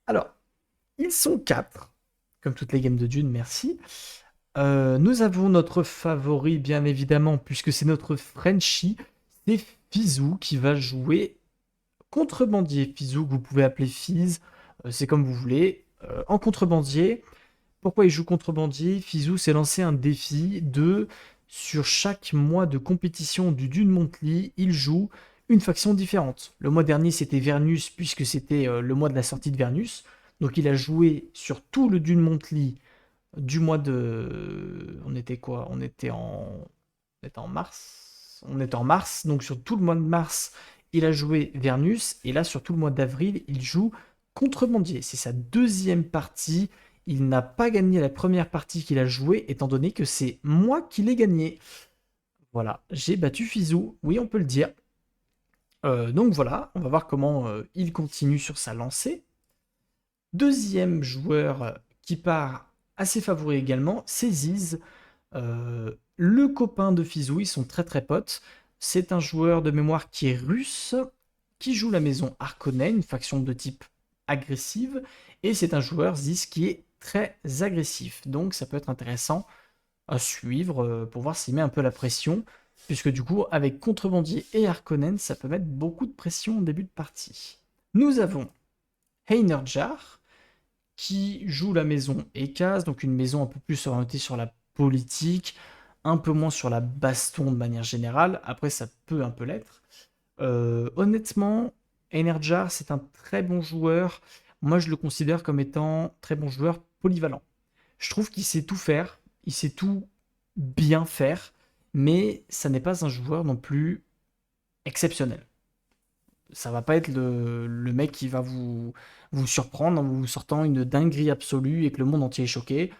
Alors, ils sont quatre, comme toutes les games de Dune, merci. Nous avons notre favori, bien évidemment, puisque c'est notre Frenchie, c'est Fizou qui va jouer contrebandier. Fizou, que vous pouvez appeler Fiz, c'est comme vous voulez. En contrebandier, pourquoi il joue contrebandier? Fizou s'est lancé un défi de sur chaque mois de compétition du Dune Monthly, il joue une faction différente. Le mois dernier, c'était Vernus, puisque c'était le mois de la sortie de Vernus. Donc il a joué sur tout le Dune Monthly du mois de. On était quoi? On était en mars. On est en mars, donc sur tout le mois de mars, il a joué Vernus, et là, sur tout le mois d'avril, il joue Contrebandier. C'est sa deuxième partie. Il n'a pas gagné la première partie qu'il a jouée, étant donné que c'est moi qui l'ai gagné. Voilà, j'ai battu Fizou, oui, on peut le dire. Donc voilà, on va voir comment il continue sur sa lancée. Deuxième joueur qui part assez favori également, c'est Ziz. Le copain de Fizou, ils sont très très potes. C'est un joueur de mémoire qui est russe, qui joue la maison Harkonnen, une faction de type agressive, et c'est un joueur Ziz qui est très agressif. Donc ça peut être intéressant à suivre pour voir s'il met un peu la pression, puisque du coup, avec Contrebandier et Harkonnen, ça peut mettre beaucoup de pression au début de partie. Nous avons Heinerjar, qui joue la maison Ekaz, donc une maison un peu plus orientée sur la politique, un peu moins sur la baston de manière générale. Après, ça peut un peu l'être. Honnêtement, Enerjar, c'est un très bon joueur. Moi, je le considère comme étant très bon joueur polyvalent. Je trouve qu'il sait tout faire, il sait tout bien faire, mais ça n'est pas un joueur non plus exceptionnel. Ça va pas être le mec qui va vous surprendre en vous sortant une dinguerie absolue et que le monde entier est choqué.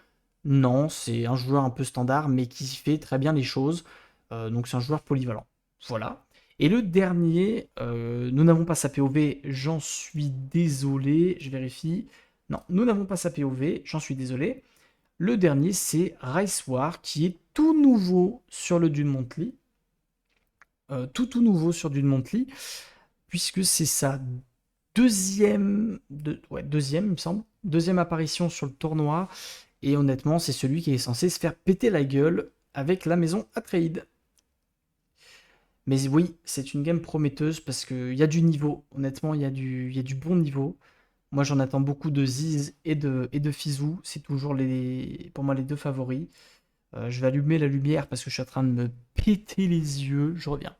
Non, c'est un joueur un peu standard, mais qui fait très bien les choses. Donc c'est un joueur polyvalent. Voilà. Et le dernier, nous n'avons pas sa POV, j'en suis désolé, je vérifie. Non, nous n'avons pas sa POV, j'en suis désolé. Le dernier, c'est Rice War, qui est tout nouveau sur le Dune Monthly. Tout nouveau sur Dune Monthly, puisque c'est sa deuxième, il me semble, deuxième apparition sur le tournoi. Et honnêtement, c'est celui qui est censé se faire péter la gueule avec la maison Atreides. Mais oui, c'est une game prometteuse parce qu'il y a du niveau. Honnêtement, il y a du bon niveau. Moi, j'en attends beaucoup de Ziz et de Fizou. C'est toujours pour moi les deux favoris. Je vais allumer la lumière parce que je suis en train de me péter les yeux. Je reviens.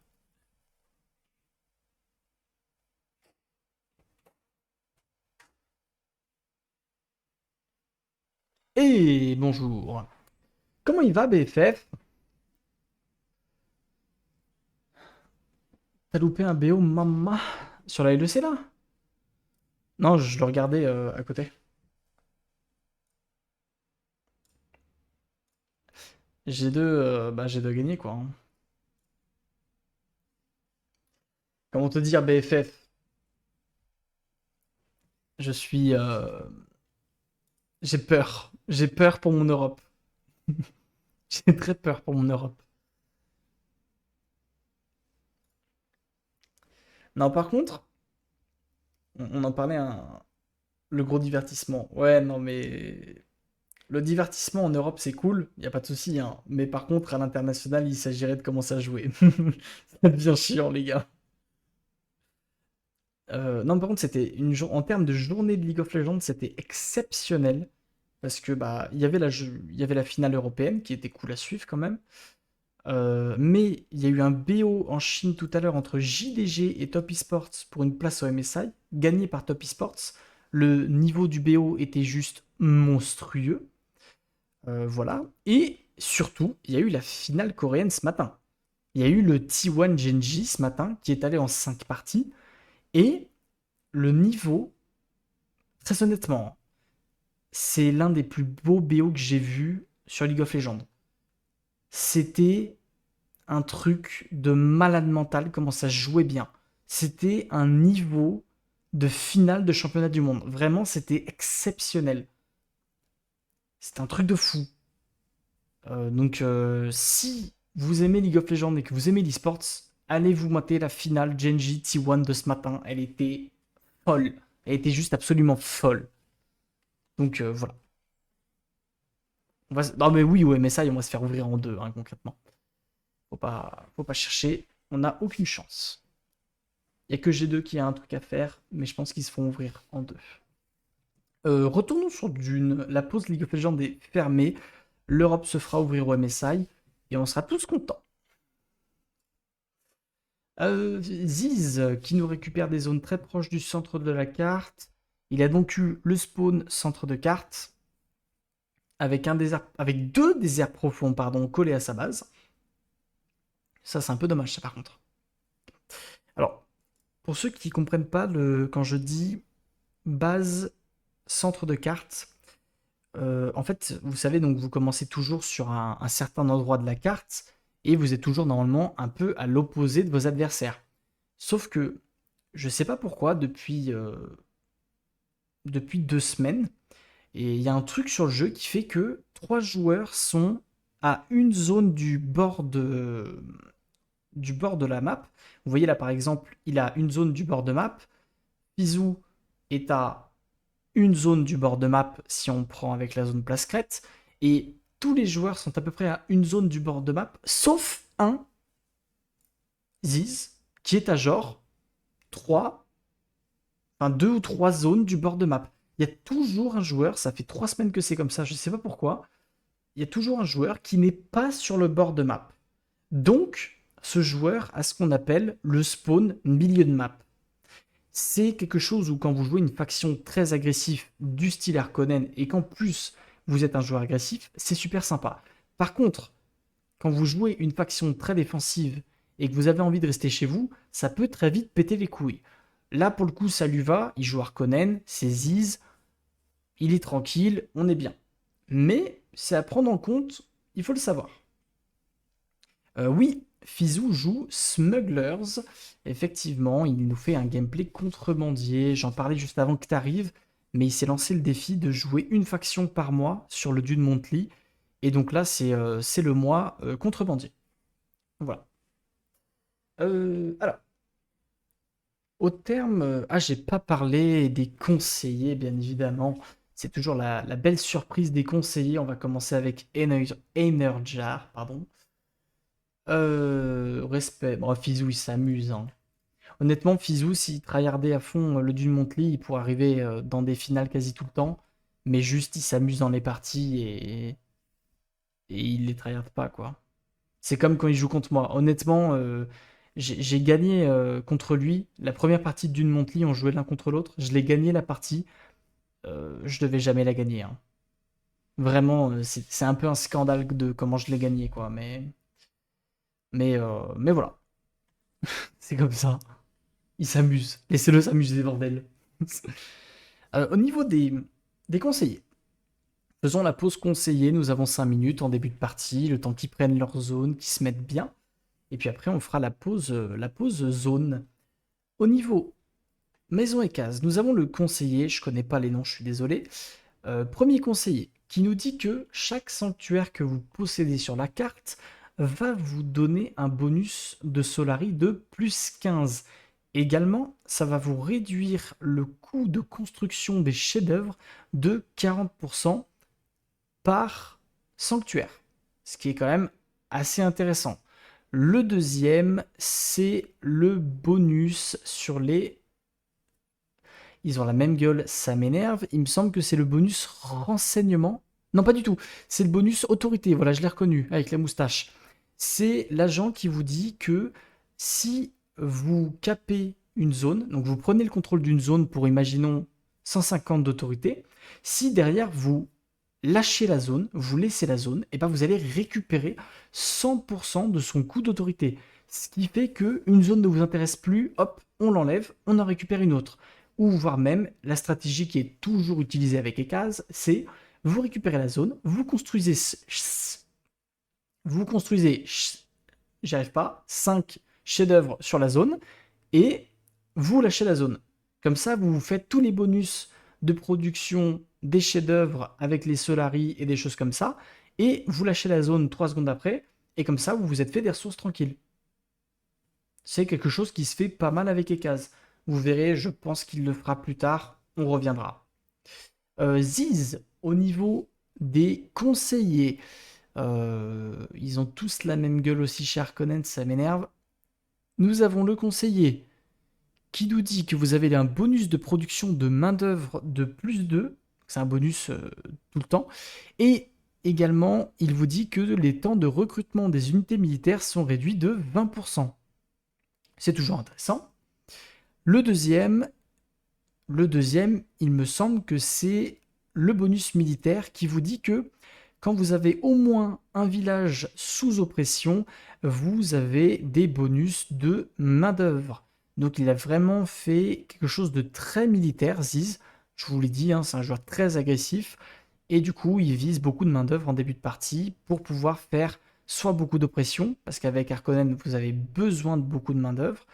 Et bonjour. Comment il va, BFF? T'as loupé un BO, maman? Sur la LEC là? Non, je le regardais à côté. J'ai deux gagnés quoi, hein. Comment te dire, BFF? Je suis. J'ai peur. J'ai peur pour mon Europe. J'ai très peur pour mon Europe. Non, par contre, on en parlait, le gros divertissement. Ouais, non, mais. Le divertissement en Europe, c'est cool, y a pas de souci, hein. Mais par contre, à l'international, il s'agirait de commencer à jouer. Ça devient chiant, les gars. Non, par contre, en termes de journée de League of Legends, c'était exceptionnel. Parce que bah, il y avait la finale européenne qui était cool à suivre quand même. Mais il y a eu un BO en Chine tout à l'heure entre JDG et Top Esports pour une place au MSI, gagné par Top Esports. Le niveau du BO était juste monstrueux. Voilà. Et surtout, il y a eu la finale coréenne ce matin. Il y a eu le T1 Genji ce matin qui est allé en 5 parties. Et le niveau, très honnêtement, c'est l'un des plus beaux BO que j'ai vu sur League of Legends. C'était un truc de malade mental, comment ça jouait bien. C'était un niveau de finale de championnat du monde. Vraiment, c'était exceptionnel. C'était un truc de fou. Si vous aimez League of Legends et que vous aimez l'esports, allez vous mater la finale Genji T1 de ce matin. Elle était folle. Elle était juste absolument folle. Donc voilà. Non mais oui, ouais, mais ça, on va se faire ouvrir en deux, hein, concrètement. Faut pas chercher. On n'a aucune chance. Il n'y a que G2 qui a un truc à faire, mais je pense qu'ils se font ouvrir en deux. Retournons sur Dune. La pause League of Legends est fermée. L'Europe se fera ouvrir au MSI et on sera tous contents. Ziz, qui nous récupère des zones très proches du centre de la carte. Il a donc eu le spawn centre de carte avec, avec deux déserts profonds pardon, collés à sa base. Ça, c'est un peu dommage, ça, par contre. Alors, pour ceux qui ne comprennent pas, quand je dis base centre de carte, en fait, vous savez, donc vous commencez toujours sur un certain endroit de la carte et vous êtes toujours normalement un peu à l'opposé de vos adversaires. Sauf que, je sais pas pourquoi, depuis 2 semaines, et il y a un truc sur le jeu qui fait que 3 joueurs sont à une zone du bord de la map. Vous voyez là par exemple, il a une zone du bord de map. Fizou est à une zone du bord de map si on prend avec la zone place crête. Et tous les joueurs sont à peu près à une zone du bord de map, sauf un, Ziz, qui est à genre 3, enfin 2 ou 3 zones du bord de map. Il y a toujours un joueur, ça fait 3 semaines que c'est comme ça, je ne sais pas pourquoi, il y a toujours un joueur qui n'est pas sur le bord de map. Donc, ce joueur a ce qu'on appelle le spawn milieu de map. C'est quelque chose où quand vous jouez une faction très agressive du style Harkonnen et qu'en plus vous êtes un joueur agressif, c'est super sympa. Par contre, quand vous jouez une faction très défensive et que vous avez envie de rester chez vous, ça peut très vite péter les couilles. Là, pour le coup, ça lui va, il joue Harkonnen, c'est Ziz, il est tranquille, on est bien. Mais c'est à prendre en compte, il faut le savoir. Oui, Fizou joue Smugglers. Effectivement, il nous fait un gameplay contrebandier. J'en parlais juste avant que tu arrives, mais il s'est lancé le défi de jouer une faction par mois sur le Dune Montly. Et donc là, c'est le mois contrebandier. Voilà. Alors, au terme. J'ai pas parlé des conseillers, bien évidemment. C'est toujours la belle surprise des conseillers. On va commencer avec Einerjar, pardon. Respect. Bon, Fizou, il s'amuse, hein. Honnêtement, Fizou, s'il tryhardait à fond le Dune Montly, il pourrait arriver dans des finales quasi tout le temps. Mais juste, il s'amuse dans les parties et il les tryhard pas, quoi. C'est comme quand il joue contre moi. Honnêtement, j'ai gagné contre lui. La première partie de Dune Montly, on jouait l'un contre l'autre. Je l'ai gagné la partie. Je devais jamais la gagner, hein. Vraiment, c'est un peu un scandale de comment je l'ai gagné, quoi. Mais voilà. C'est comme ça. Il s'amuse. Laissez-le s'amuser, bordel. Au niveau des conseillers. Faisons la pause conseillée. Nous avons 5 minutes en début de partie. Le temps qu'ils prennent leur zone, qu'ils se mettent bien. Et puis après, on fera la pause zone. Au niveau maison et case, nous avons le conseiller. Je connais pas les noms, je suis désolé. Premier conseiller qui nous dit que chaque sanctuaire que vous possédez sur la carte va vous donner un bonus de Solari de plus 15. Également, ça va vous réduire le coût de construction des chefs-d'œuvre de 40% par sanctuaire. Ce qui est quand même assez intéressant. Le deuxième, c'est le bonus sur les... Ils ont la même gueule, ça m'énerve. Il me semble que c'est le bonus renseignement. Non, pas du tout. C'est le bonus autorité. Voilà, je l'ai reconnu avec la moustache. C'est l'agent qui vous dit que si vous capez une zone, donc vous prenez le contrôle d'une zone pour, imaginons, 150 d'autorité, si derrière vous lâchez la zone, vous laissez la zone, et ben vous allez récupérer 100% de son coût d'autorité. Ce qui fait qu'une zone ne vous intéresse plus, hop, on l'enlève, on en récupère une autre. Ou voire même, la stratégie qui est toujours utilisée avec Ekaz, c'est vous récupérez la zone, vous construisez, j'arrive pas, 5 chefs-d'œuvre sur la zone, et vous lâchez la zone. Comme ça, vous faites tous les bonus de production des chefs-d'œuvre avec les Solari et des choses comme ça, et vous lâchez la zone 3 secondes après, et comme ça, vous vous êtes fait des ressources tranquilles. C'est quelque chose qui se fait pas mal avec Ekaz. Vous verrez, je pense qu'il le fera plus tard. on reviendra. Ziz, au niveau des conseillers, ils ont tous la même gueule aussi chez Harkonnen, ça m'énerve. Nous avons le conseiller qui nous dit que vous avez un bonus de production de main-d'œuvre de +2, c'est un bonus tout le temps, et également, il vous dit que les temps de recrutement des unités militaires sont réduits de 20%. C'est toujours intéressant. Le deuxième, il me semble que c'est le bonus militaire qui vous dit que quand vous avez au moins un village sous oppression, vous avez des bonus de main-d'œuvre. Donc il a vraiment fait quelque chose de très militaire, Ziz. Je vous l'ai dit, hein, c'est un joueur très agressif. Et du coup, il vise beaucoup de main-d'œuvre en début de partie pour pouvoir faire soit beaucoup d'oppression, parce qu'avec Harkonnen, vous avez besoin de beaucoup de main-d'œuvre,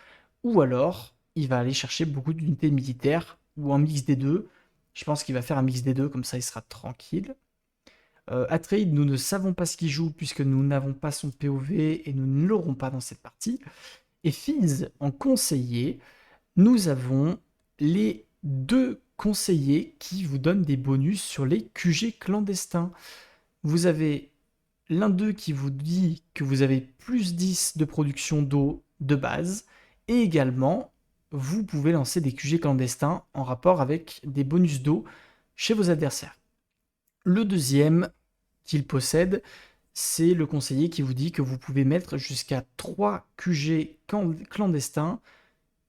ou alors il va aller chercher beaucoup d'unités militaires ou un mix des deux. Je pense qu'il va faire un mix des deux, comme ça il sera tranquille. Atreide, nous ne savons pas ce qu'il joue puisque nous n'avons pas son POV et nous ne l'aurons pas dans cette partie. Et Fizz, en conseiller, nous avons les deux conseillers qui vous donnent des bonus sur les QG clandestins. Vous avez l'un d'eux qui vous dit que vous avez +10 de production d'eau de base et également vous pouvez lancer des QG clandestins en rapport avec des bonus d'eau chez vos adversaires. Le deuxième qu'il possède, c'est le conseiller qui vous dit que vous pouvez mettre jusqu'à 3 QG clandestins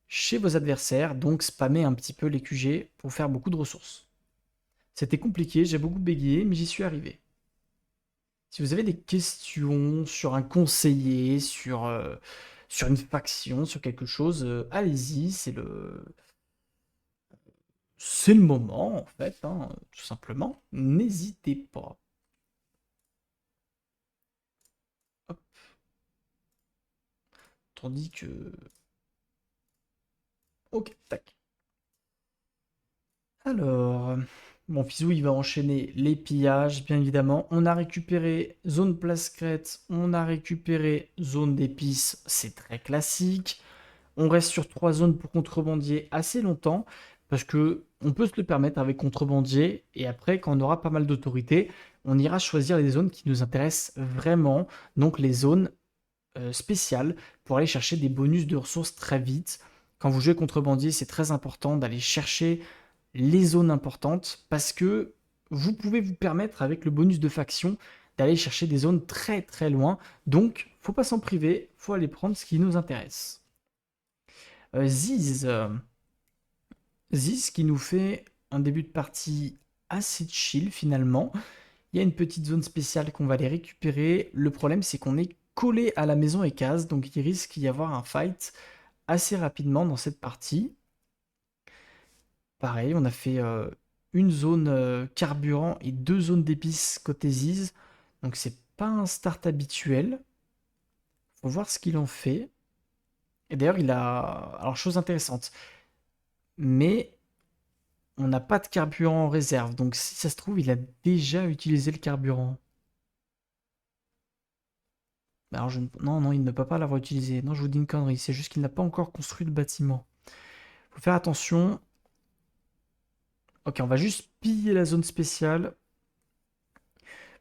chez vos adversaires, donc spammer un petit peu les QG pour faire beaucoup de ressources. C'était compliqué, j'ai beaucoup bégayé, mais j'y suis arrivé. Si vous avez des questions sur un conseiller, sur une faction, sur quelque chose, allez-y, c'est le moment, en fait, hein, tout simplement. N'hésitez pas. Hop. Tandis que... Ok, tac. Alors, bon, Fizou, il va enchaîner les pillages, bien évidemment. On a récupéré zone place crête, on a récupéré zone d'épices, c'est très classique. On reste sur 3 zones pour contrebandier assez longtemps, parce que on peut se le permettre avec contrebandier, et après, quand on aura pas mal d'autorité, on ira choisir les zones qui nous intéressent vraiment, donc les zones spéciales, pour aller chercher des bonus de ressources très vite. Quand vous jouez contrebandier, c'est très important d'aller chercher les zones importantes parce que vous pouvez vous permettre avec le bonus de faction d'aller chercher des zones très très loin. Donc, faut pas s'en priver, faut aller prendre ce qui nous intéresse. Ziz, Ziz qui nous fait un début de partie assez chill finalement. Il y a une petite zone spéciale qu'on va aller récupérer. Le problème, c'est qu'on est collé à la maison et case, donc il risque d'y avoir un fight assez rapidement dans cette partie. Pareil, on a fait une zone carburant et 2 zones d'épices côté Ziz. Donc c'est pas un start habituel. Faut voir ce qu'il en fait. Et d'ailleurs, il a... Alors, chose intéressante. Mais on n'a pas de carburant en réserve. Donc si ça se trouve, il a déjà utilisé le carburant. Alors, non, non, il ne peut pas l'avoir utilisé. Non, je vous dis une connerie. C'est juste qu'il n'a pas encore construit le bâtiment. Faut faire attention. Ok, on va juste piller la zone spéciale.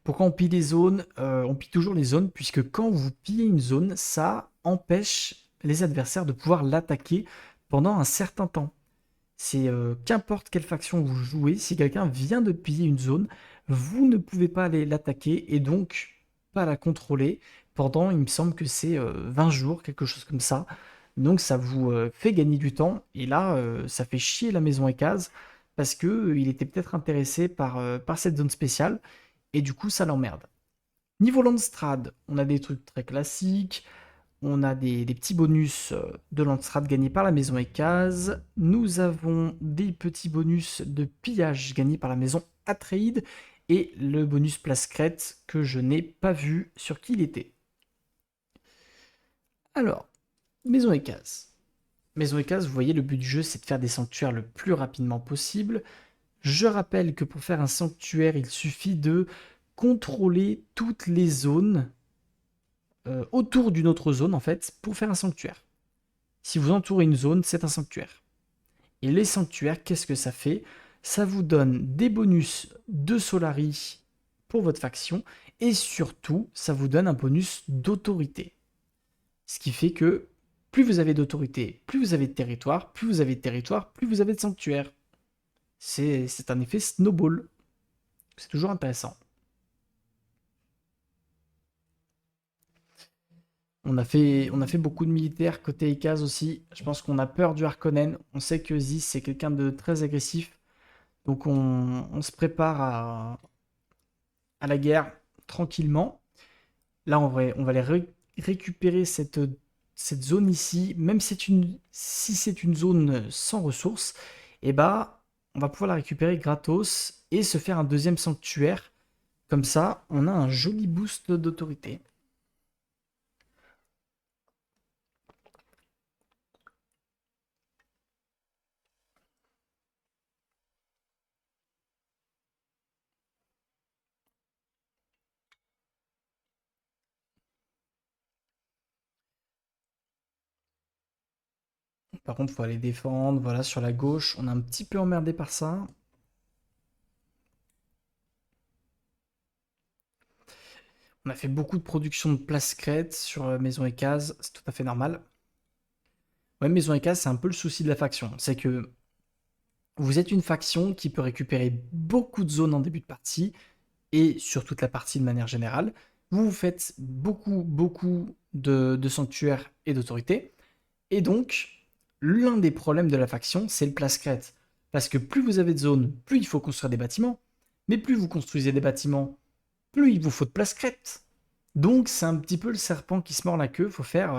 Pourquoi on pille les zones? On pille toujours les zones, puisque quand vous pillez une zone, ça empêche les adversaires de pouvoir l'attaquer pendant un certain temps. C'est qu'importe quelle faction vous jouez, si quelqu'un vient de piller une zone, vous ne pouvez pas aller l'attaquer et donc pas la contrôler pendant, il me semble que c'est 20 jours, quelque chose comme ça. Donc ça vous fait gagner du temps et là, ça fait chier la maison Ekaz parce que il était peut-être intéressé par cette zone spéciale et du coup ça l'emmerde. Niveau Landstrad, on a des trucs très classiques. On a des petits bonus de Landstrad gagnés par la maison Ekaz. Nous avons des petits bonus de pillage gagnés par la maison Atreide. Et le bonus place crête que je n'ai pas vu sur qui il était. Alors, maison Ekaz. Maison Ekaz, vous voyez, le but du jeu, c'est de faire des sanctuaires le plus rapidement possible. Je rappelle que pour faire un sanctuaire, il suffit de contrôler toutes les zones autour d'une autre zone, en fait, pour faire un sanctuaire. Si vous entourez une zone, c'est un sanctuaire. Et les sanctuaires, qu'est-ce que ça fait? Ça vous donne des bonus de Solari pour votre faction, et surtout, ça vous donne un bonus d'autorité. Ce qui fait que plus vous avez d'autorité, plus vous avez de territoire, plus vous avez de territoire, plus vous avez de sanctuaires. C'est un effet snowball. C'est toujours intéressant. On a fait beaucoup de militaires côté Ekaz aussi. Je pense qu'on a peur du Harkonnen. On sait que Ziz, c'est quelqu'un de très agressif. Donc on se prépare à la guerre tranquillement. Là, on va aller récupérer cette zone ici. Même si c'est une zone sans ressources, et bah, on va pouvoir la récupérer gratos et se faire un deuxième sanctuaire. Comme ça, on a un joli boost d'autorité. Par contre, il faut aller défendre. Voilà, sur la gauche, on est un petit peu emmerdé par ça. On a fait beaucoup de production de place crête sur Maison et Case, c'est tout à fait normal. Ouais, Maison et Case, c'est un peu le souci de la faction. C'est que vous êtes une faction qui peut récupérer beaucoup de zones en début de partie et sur toute la partie de manière générale. Vous faites beaucoup de sanctuaires et d'autorités. Et donc, l'un des problèmes de la faction, c'est le place crête. Parce que plus vous avez de zones, plus il faut construire des bâtiments. Mais plus vous construisez des bâtiments, plus il vous faut de place crête. Donc c'est un petit peu le serpent qui se mord la queue. Faut faire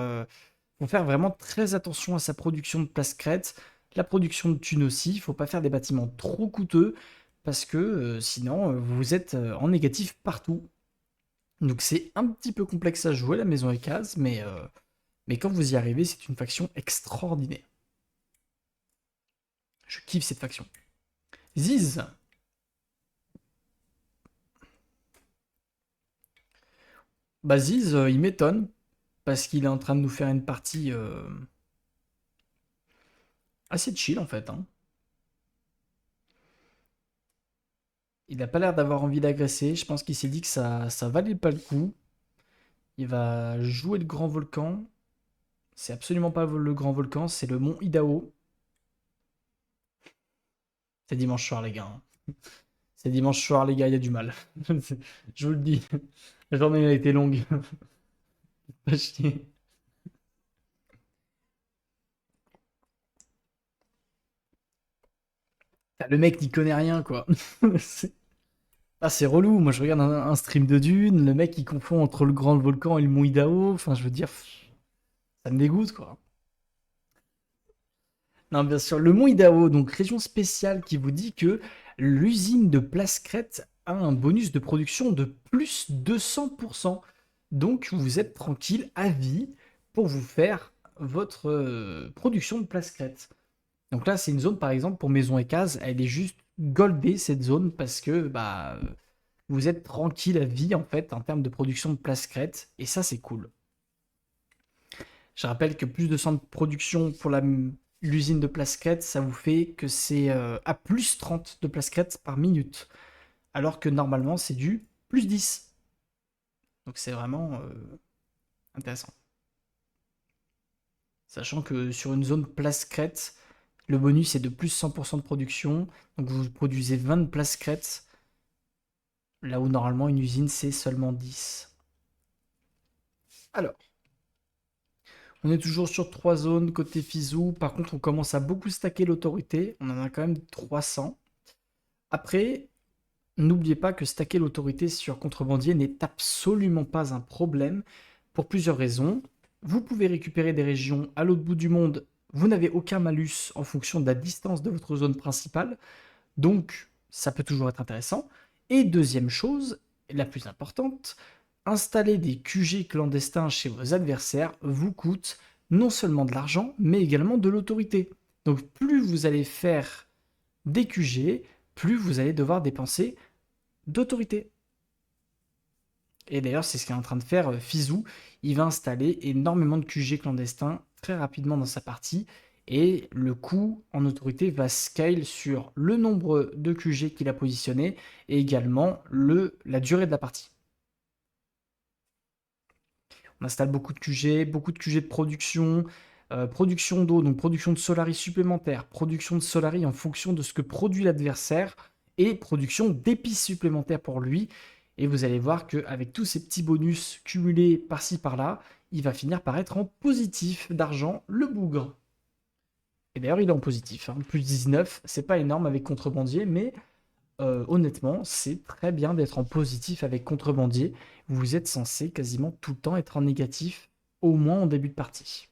vraiment très attention à sa production de place crête, la production de thunes aussi. Il faut pas faire des bâtiments trop coûteux parce que sinon vous êtes en négatif partout. Donc c'est un petit peu complexe à jouer la maison Ekaz, mais quand vous y arrivez, c'est une faction extraordinaire. Je kiffe cette faction. Ziz, bah Ziz, il m'étonne parce qu'il est en train de nous faire une partie assez chill en fait, hein. Il n'a pas l'air d'avoir envie d'agresser. Je pense qu'il s'est dit que ça valait pas le coup. Il va jouer le grand volcan. C'est absolument pas le grand volcan, c'est le mont Idaho. C'est dimanche soir, les gars, hein. C'est dimanche soir, les gars, il y a du mal. Je vous le dis. La journée a été longue. Pas chier. Le mec n'y connaît rien, quoi. C'est c'est relou. Moi, je regarde un stream de Dune. Le mec, il confond entre le grand volcan et le mont Idaho. Enfin, je veux dire, ça me dégoûte, quoi. Non, bien sûr, le mont Idaho, donc région spéciale qui vous dit que l'usine de Place Crête a un bonus de production de plus 200%. Donc vous êtes tranquille à vie pour vous faire votre production de Place Crête. Donc là, c'est une zone, par exemple, pour Maison et Case, elle est juste goldée, cette zone, parce que bah, vous êtes tranquille à vie, en fait, en termes de production de Place Crête, et ça, c'est cool. Je rappelle que plus de 100 de production pour l'usine de plasquettes, ça vous fait que c'est à plus 30 de plasquettes par minute. Alors que normalement, c'est du plus 10. Donc c'est vraiment intéressant. Sachant que sur une zone plasquette, le bonus est de plus 100% de production. Donc vous produisez 20 de plasquettes, là où normalement une usine c'est seulement 10. Alors, on est toujours sur 3 zones côté Fizou. Par contre, on commence à beaucoup stacker l'autorité. On en a quand même 300. Après, n'oubliez pas que stacker l'autorité sur contrebandier n'est absolument pas un problème pour plusieurs raisons. Vous pouvez récupérer des régions à l'autre bout du monde. Vous n'avez aucun malus en fonction de la distance de votre zone principale. Donc, ça peut toujours être intéressant. Et deuxième chose, la plus importante, installer des QG clandestins chez vos adversaires vous coûte non seulement de l'argent, mais également de l'autorité. Donc plus vous allez faire des QG, plus vous allez devoir dépenser d'autorité. Et d'ailleurs, c'est ce qu'est en train de faire Fizou. Il va installer énormément de QG clandestins très rapidement dans sa partie. Et le coût en autorité va scale sur le nombre de QG qu'il a positionné et également la durée de la partie. On installe beaucoup de QG de production, production d'eau, donc production de Solari supplémentaire, production de Solari en fonction de ce que produit l'adversaire, et production d'épices supplémentaires pour lui. Et vous allez voir qu'avec tous ces petits bonus cumulés par-ci par-là, il va finir par être en positif d'argent, le bougre. Et d'ailleurs, il est en positif, hein. Plus 19, c'est pas énorme avec contrebandier, mais honnêtement, c'est très bien d'être en positif avec contrebandier. Vous êtes censé quasiment tout le temps être en négatif, au moins en début de partie.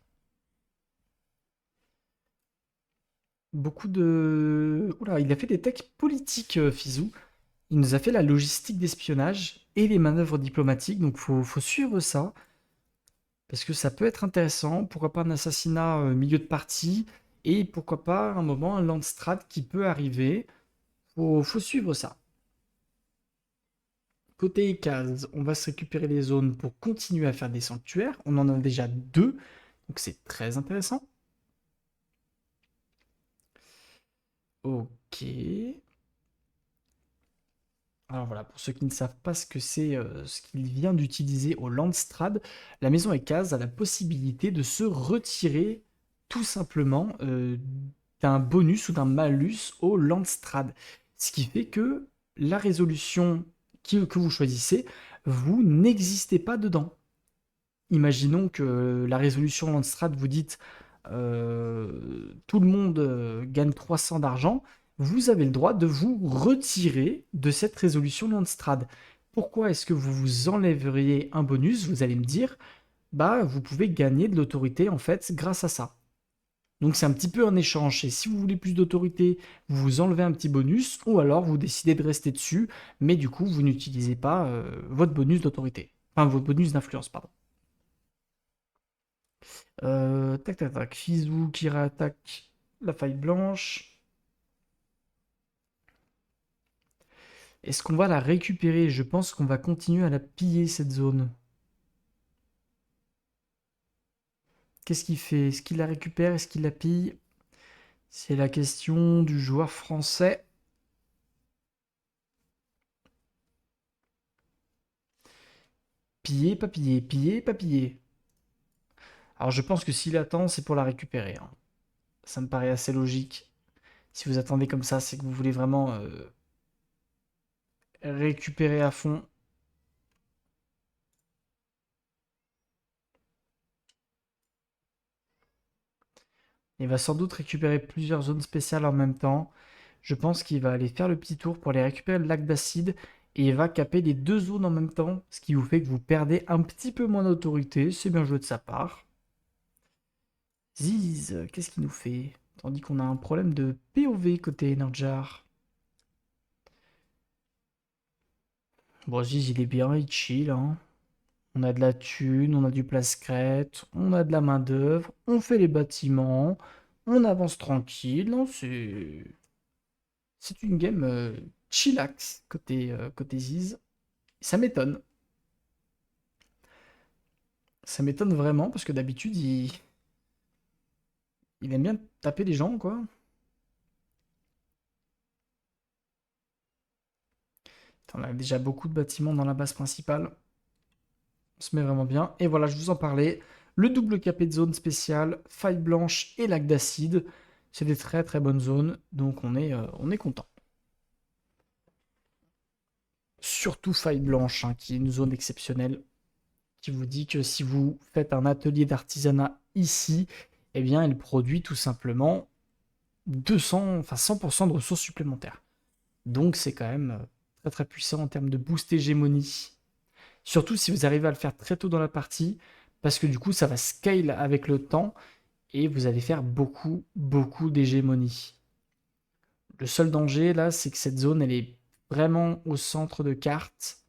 Beaucoup de... Oula, il a fait des techs politiques, Fizou. Il nous a fait la logistique d'espionnage et les manœuvres diplomatiques, donc faut suivre ça, parce que ça peut être intéressant. Pourquoi pas un assassinat milieu de partie, et pourquoi pas un moment un Landstrat qui peut arriver. Faut suivre ça. Côté Ekaz, on va se récupérer les zones pour continuer à faire des sanctuaires. On en a déjà deux, donc c'est très intéressant. Ok. Alors voilà, pour ceux qui ne savent pas ce que c'est, ce qu'il vient d'utiliser au Landstrad, la maison Ekaz a la possibilité de se retirer tout simplement d'un bonus ou d'un malus au Landstrad. Ce qui fait que la résolution que vous choisissez, vous n'existez pas dedans. Imaginons que la résolution Landstrat, vous dites tout le monde gagne 300 d'argent, vous avez le droit de vous retirer de cette résolution Landstrat. Pourquoi est-ce que vous vous enlèveriez un bonus? Vous allez me dire, bah vous pouvez gagner de l'autorité en fait grâce à ça. Donc c'est un petit peu un échange. Et si vous voulez plus d'autorité, vous vous enlevez un petit bonus, ou alors vous décidez de rester dessus, mais du coup vous n'utilisez pas votre bonus d'autorité. Enfin votre bonus d'influence, pardon. Tac tac tac. Fizou qui réattaque la faille blanche. Est-ce qu'on va la récupérer? Je pense qu'on va continuer à la piller cette zone. Qu'est-ce qu'il fait? Est-ce qu'il la récupère? Est-ce qu'il la pille? C'est la question du joueur français. Piller, pas piller, piller, pas piller. Alors je pense que s'il attend, c'est pour la récupérer, hein. Ça me paraît assez logique. Si vous attendez comme ça, c'est que vous voulez vraiment récupérer à fond. Il va sans doute récupérer plusieurs zones spéciales en même temps. Je pense qu'il va aller faire le petit tour pour aller récupérer le lac d'acide et il va caper les deux zones en même temps, ce qui vous fait que vous perdez un petit peu moins d'autorité. C'est bien joué de sa part. Ziz, qu'est-ce qu'il nous fait? Tandis qu'on a un problème de POV côté Energar. Bon, Ziz, il est bien, il chill, hein. On a de la thune, on a du place-crête, on a de la main-d'œuvre, on fait les bâtiments, on avance tranquille. Non, c'est une game chillax côté Ziz. Ça m'étonne. Ça m'étonne vraiment parce que d'habitude, il aime bien taper les gens, quoi. On a déjà beaucoup de bâtiments dans la base principale. On se met vraiment bien. Et voilà, je vous en parlais. Le double capé de zone spéciale, faille blanche et lac d'acide. C'est des très très bonnes zones. Donc on est content. Surtout faille blanche, hein, qui est une zone exceptionnelle, qui vous dit que si vous faites un atelier d'artisanat ici, eh bien, elle produit tout simplement 200, enfin 100% de ressources supplémentaires. Donc c'est quand même très très puissant en termes de boost hégémonie. Surtout si vous arrivez à le faire très tôt dans la partie, parce que du coup ça va scale avec le temps et vous allez faire beaucoup beaucoup d'hégémonie. Le seul danger là, c'est que cette zone elle est vraiment au centre de carte,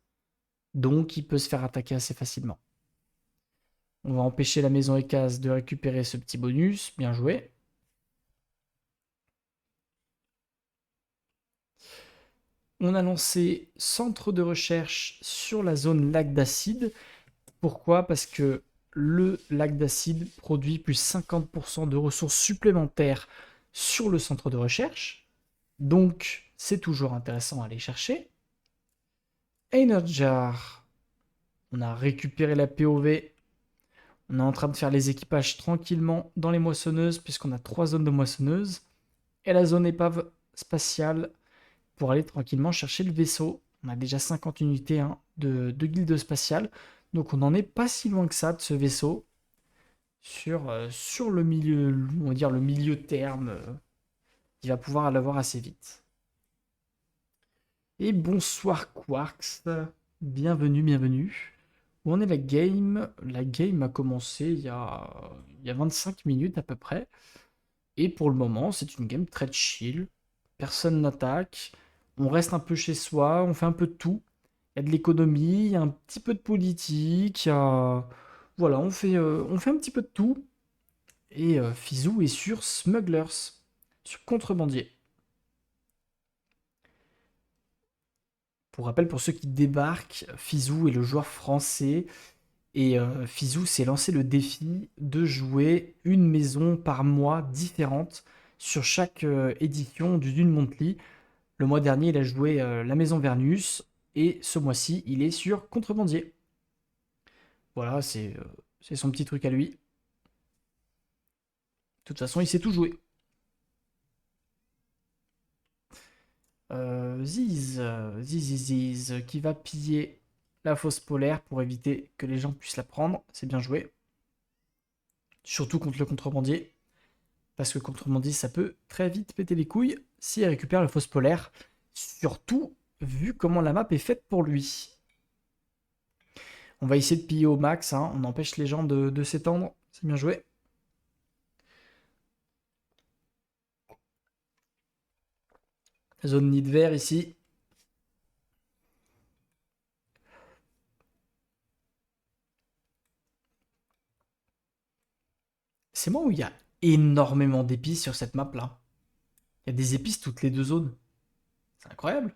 donc il peut se faire attaquer assez facilement. On va empêcher la maison Ekaz de récupérer ce petit bonus, bien joué. On a lancé centre de recherche sur la zone lac d'acide. Pourquoi? Parce que le lac d'acide produit plus 50% de ressources supplémentaires sur le centre de recherche. Donc, c'est toujours intéressant à aller chercher. Jar, on a récupéré la POV. On est en train de faire les équipages tranquillement dans les moissonneuses, puisqu'on a 3 zones de moissonneuses. Et la zone épave spatiale pour aller tranquillement chercher le vaisseau. On a déjà 50 unités hein, de guilde spatiale. Donc on n'en est pas si loin que ça de ce vaisseau. Sur le milieu, on va dire le milieu terme, il va pouvoir l'avoir assez vite. Et bonsoir Quarks, bienvenue, bienvenue. Où en est la game? La game a commencé il y a 25 minutes à peu près. Et pour le moment, c'est une game très chill. Personne n'attaque. On reste un peu chez soi, on fait un peu de tout. Il y a de l'économie, il y a un petit peu de politique, voilà, on fait un petit peu de tout. Et Fizou est sur Smugglers, sur Contrebandier. Pour rappel, pour ceux qui débarquent, Fizou est le joueur français. Et Fizou s'est lancé le défi de jouer une maison par mois différente sur chaque édition du Dune Monthly. Le mois dernier, il a joué la maison Vernus. Et ce mois-ci, il est sur Contrebandier. Voilà, c'est son petit truc à lui. De toute façon, il sait tout jouer. Ziz, qui va piller la fosse polaire pour éviter que les gens puissent la prendre. C'est bien joué. Surtout contre le contrebandier. Parce que contrebandier, ça peut très vite péter les couilles si elle récupère la fosse polaire. Surtout vu comment la map est faite pour lui. On va essayer de piller au max. Hein. On empêche les gens de s'étendre. C'est bien joué. Zone nid vert ici. C'est moi où il y a énormément d'épices sur cette map là. Il y a des épices toutes les 2 zones. C'est incroyable.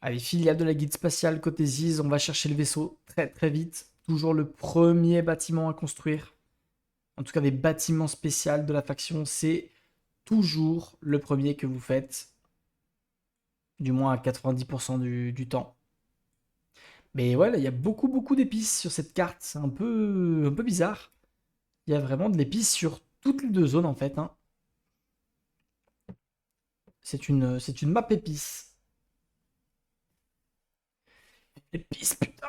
Allez, filiale de la guide spatiale côté Ziz, on va chercher le vaisseau très très vite. Toujours le premier bâtiment à construire. En tout cas, des bâtiments spéciaux de la faction, c'est toujours le premier que vous faites. Du moins à 90% du temps. Mais ouais, là, il y a beaucoup beaucoup d'épices sur cette carte. C'est un peu bizarre. Il y a vraiment de l'épice sur toutes les 2 zones en fait. Hein. C'est une map épice. Épice, putain.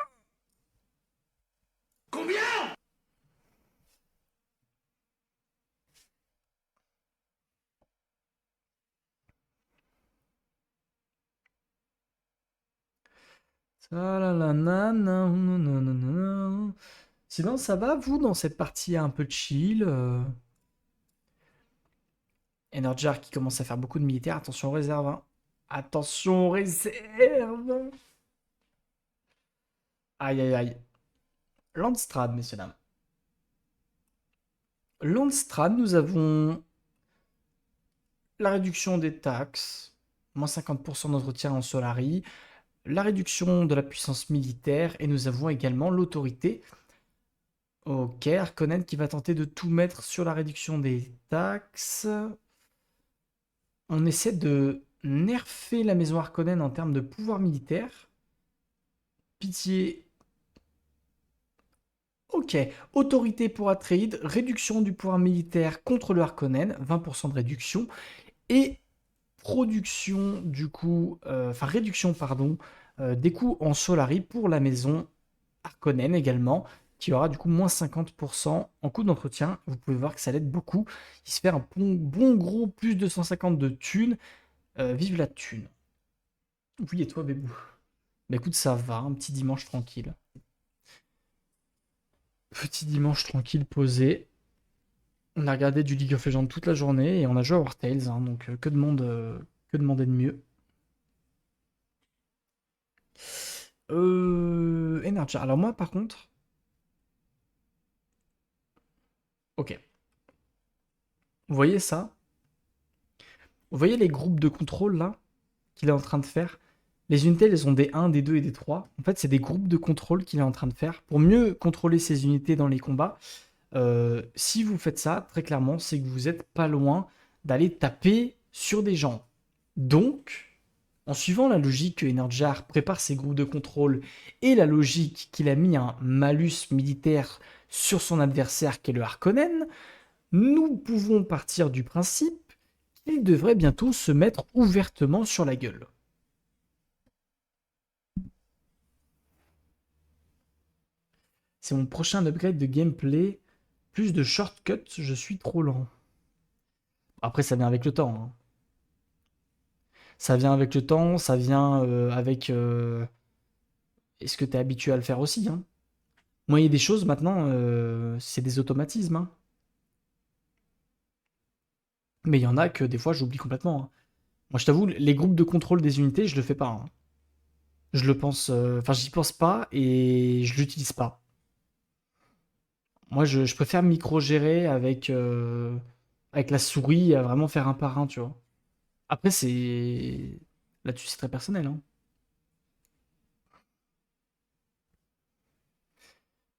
Sinon, ça va, vous, dans cette partie un peu chill Energar qui commence à faire beaucoup de militaires. Attention aux réserves. Hein. Attention aux réserves. Aïe, aïe, aïe. Landstrad, messieurs, dames. Landstrad, nous avons la réduction des taxes, moins 50% d'entretien en Solari, la réduction de la puissance militaire, et nous avons également l'autorité. Ok, Harkonnen qui va tenter de tout mettre sur la réduction des taxes. On essaie de nerfer la maison Harkonnen en termes de pouvoir militaire. Pitié. Ok, autorité pour Atreide, réduction du pouvoir militaire contre le Harkonnen, 20% de réduction. Et production du coup, enfin réduction pardon, des coûts en Solari pour la maison Harkonnen également, qui aura du coup moins 50% en coût d'entretien. Vous pouvez voir que ça l'aide beaucoup. Il se fait un bon gros plus 250 de thunes. Vive la thune. Oui, et toi, Bébou? Bah écoute, ça va, un petit dimanche tranquille. Petit dimanche tranquille posé. On a regardé du League of Legends toute la journée et on a joué à War Tales, hein, donc que demander de mieux. Energy. Alors moi, par contre, ok. Vous voyez ça? Vous voyez les groupes de contrôle là qu'il est en train de faire? Les unités, elles ont des 1, des 2 et des 3. En fait, c'est des groupes de contrôle qu'il est en train de faire. Pour mieux contrôler ces unités dans les combats, si vous faites ça, très clairement, c'est que vous êtes pas loin d'aller taper sur des gens. Donc, en suivant la logique que Enerjar prépare ses groupes de contrôle et la logique qu'il a mis un malus militaire sur son adversaire qui est le Harkonnen, nous pouvons partir du principe qu'il devrait bientôt se mettre ouvertement sur la gueule. C'est mon prochain upgrade de gameplay. Plus de shortcuts, je suis trop lent. Après, ça vient avec le temps, hein. Ça vient avec le temps, ça vient avec... Est-ce que tu es habitué à le faire aussi, hein? Moi, il y a des choses maintenant, c'est des automatismes, hein. Mais il y en a que des fois, j'oublie complètement, hein. Moi, je t'avoue, les groupes de contrôle des unités, je le fais pas, hein. Je le pense... Enfin, j'y pense pas et je l'utilise pas. Moi, je préfère micro-gérer avec la souris à vraiment faire un par un, tu vois. Après, c'est... Là-dessus, c'est très personnel, hein.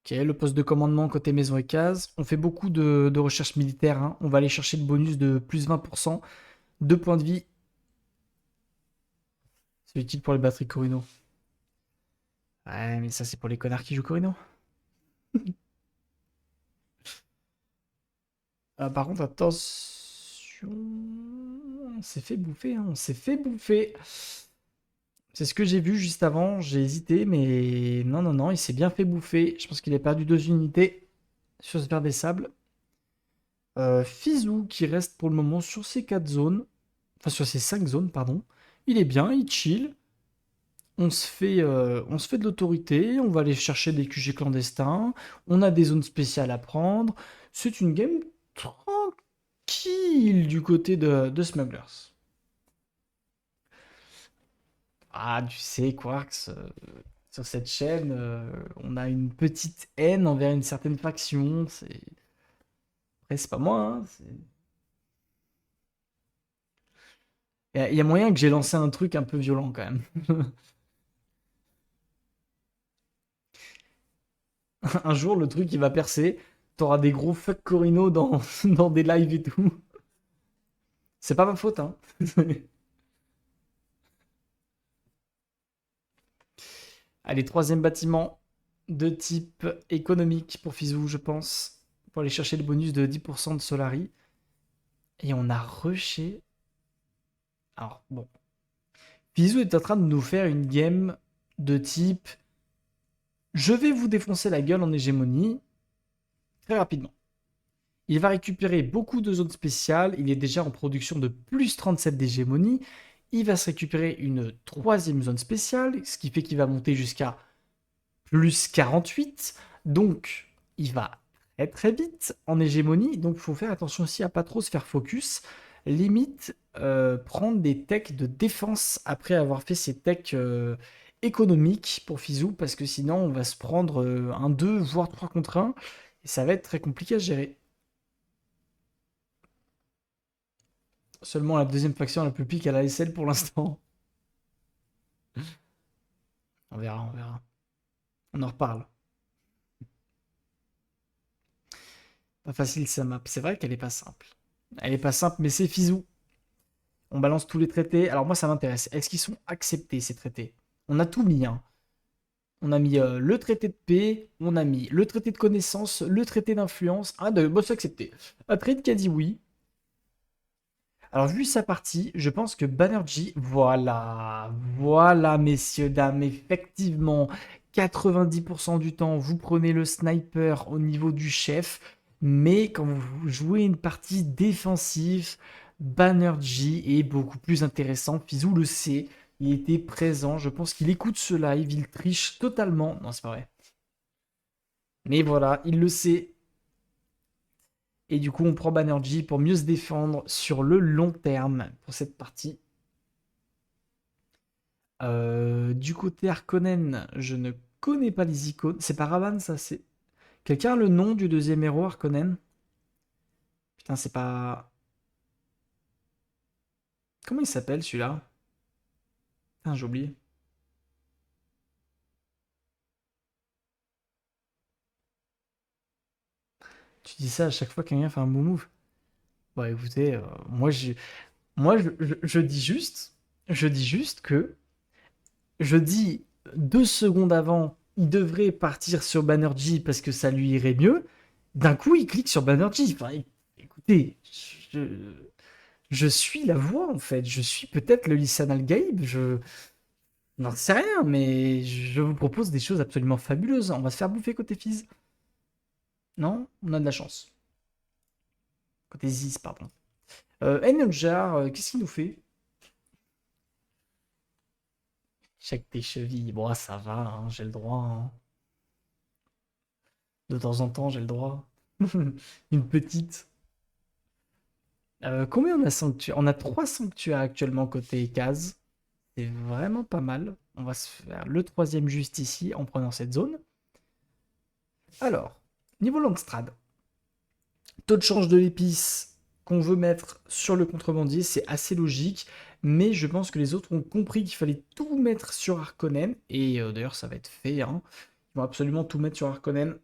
Ok, le poste de commandement côté maison et case. On fait beaucoup de recherche militaire, hein. On va aller chercher le bonus de plus 20%, 2 points de vie. C'est utile pour les batteries Corino. Ouais, mais ça, c'est pour les connards qui jouent Corino. Ah, par contre, attention. On s'est fait bouffer, hein. On s'est fait bouffer. C'est ce que j'ai vu juste avant. J'ai hésité, mais non, non, non. Il s'est bien fait bouffer. Je pense qu'il a perdu 2 unités sur ce verre des sables. Fizou qui reste pour le moment sur ses 4 zones. Enfin, sur ces 5 zones, pardon. Il est bien, il chill. On se fait de l'autorité, on va aller chercher des QG clandestins, on a des zones spéciales à prendre. C'est une game tranquille du côté de Smugglers. Ah, tu sais, Quarks, sur cette chaîne, on a une petite haine envers une certaine faction. Après, c'est pas moi, hein. Il y a moyen que j'ai lancé un truc un peu violent quand même. Un jour, le truc il va percer. T'auras des gros fuck Corino dans des lives et tout. C'est pas ma faute, hein. Allez, troisième bâtiment de type économique pour Fizou, je pense. Pour aller chercher le bonus de 10% de Solari. Et on a rushé. Alors, bon. Fizou est en train de nous faire une game de type je vais vous défoncer la gueule en hégémonie très rapidement. Il va récupérer beaucoup de zones spéciales. Il est déjà en production de plus 37 d'hégémonie. Il va se récupérer une troisième zone spéciale, ce qui fait qu'il va monter jusqu'à plus 48. Donc, il va très très vite en hégémonie. Donc, il faut faire attention aussi à pas trop se faire focus. Limite, prendre des techs de défense après avoir fait ces techs économiques pour Fizou, parce que sinon, on va se prendre un 2, voire 3 contre 1. Et ça va être très compliqué à gérer. Seulement la deuxième faction la plus pique à la SL pour l'instant. On verra, on verra. On en reparle. Pas facile sa map. C'est vrai qu'elle est pas simple. Elle est pas simple, mais c'est Fizou. On balance tous les traités. Alors moi, ça m'intéresse. Est-ce qu'ils sont acceptés, ces traités? On a tout mis, hein. On a mis le traité de paix, on a mis le traité de connaissance, le traité d'influence. Ah, de boss accepté. Trade qui a dit oui. Alors, vu sa partie, je pense que Banerjee, voilà, voilà, messieurs, dames, effectivement, 90% du temps, vous prenez le sniper au niveau du chef, mais quand vous jouez une partie défensive, Banerjee est beaucoup plus intéressant. Fizou le sait, il était présent, je pense qu'il écoute ce live, il triche totalement. Non, c'est pas vrai. Mais voilà, il le sait. Et du coup, on prend Banerjee pour mieux se défendre sur le long terme pour cette partie. Du côté Harkonnen, je ne connais pas les icônes. C'est pas Ravan, ça, c'est. Quelqu'un a le nom du deuxième héros Harkonnen? Putain, c'est pas. Comment il s'appelle celui-là? Putain, j'ai oublié. Tu dis ça à chaque fois que quelqu'un fait un bon move. Bah écoutez, moi je je dis juste que je dis 2 secondes avant, il devrait partir sur Banerjee parce que ça lui irait mieux. D'un coup, il clique sur Banerjee. Enfin, écoutez, je, je suis la voix en fait. Je suis peut-être le Lisan Al-Gaïb. Je n'en sais rien, mais je vous propose des choses absolument fabuleuses. On va se faire bouffer côté Fizz. Non, on a de la chance. Côté Ziz, pardon. Eneljar, qu'est-ce qu'il nous fait? Check tes chevilles. Bon, ça va, hein, j'ai le droit, hein. De temps en temps, j'ai le droit. Une petite. Combien on a sanctuaires? On a 3 sanctuaires actuellement côté case. C'est vraiment pas mal. On va se faire le troisième juste ici en prenant cette zone. Alors, niveau Langstrad, taux de change de l'épice qu'on veut mettre sur le contrebandier, c'est assez logique. Mais je pense que les autres ont compris qu'il fallait tout mettre sur Harkonnen. Et d'ailleurs, ça va être fait, hein. Ils vont absolument tout mettre sur Harkonnen.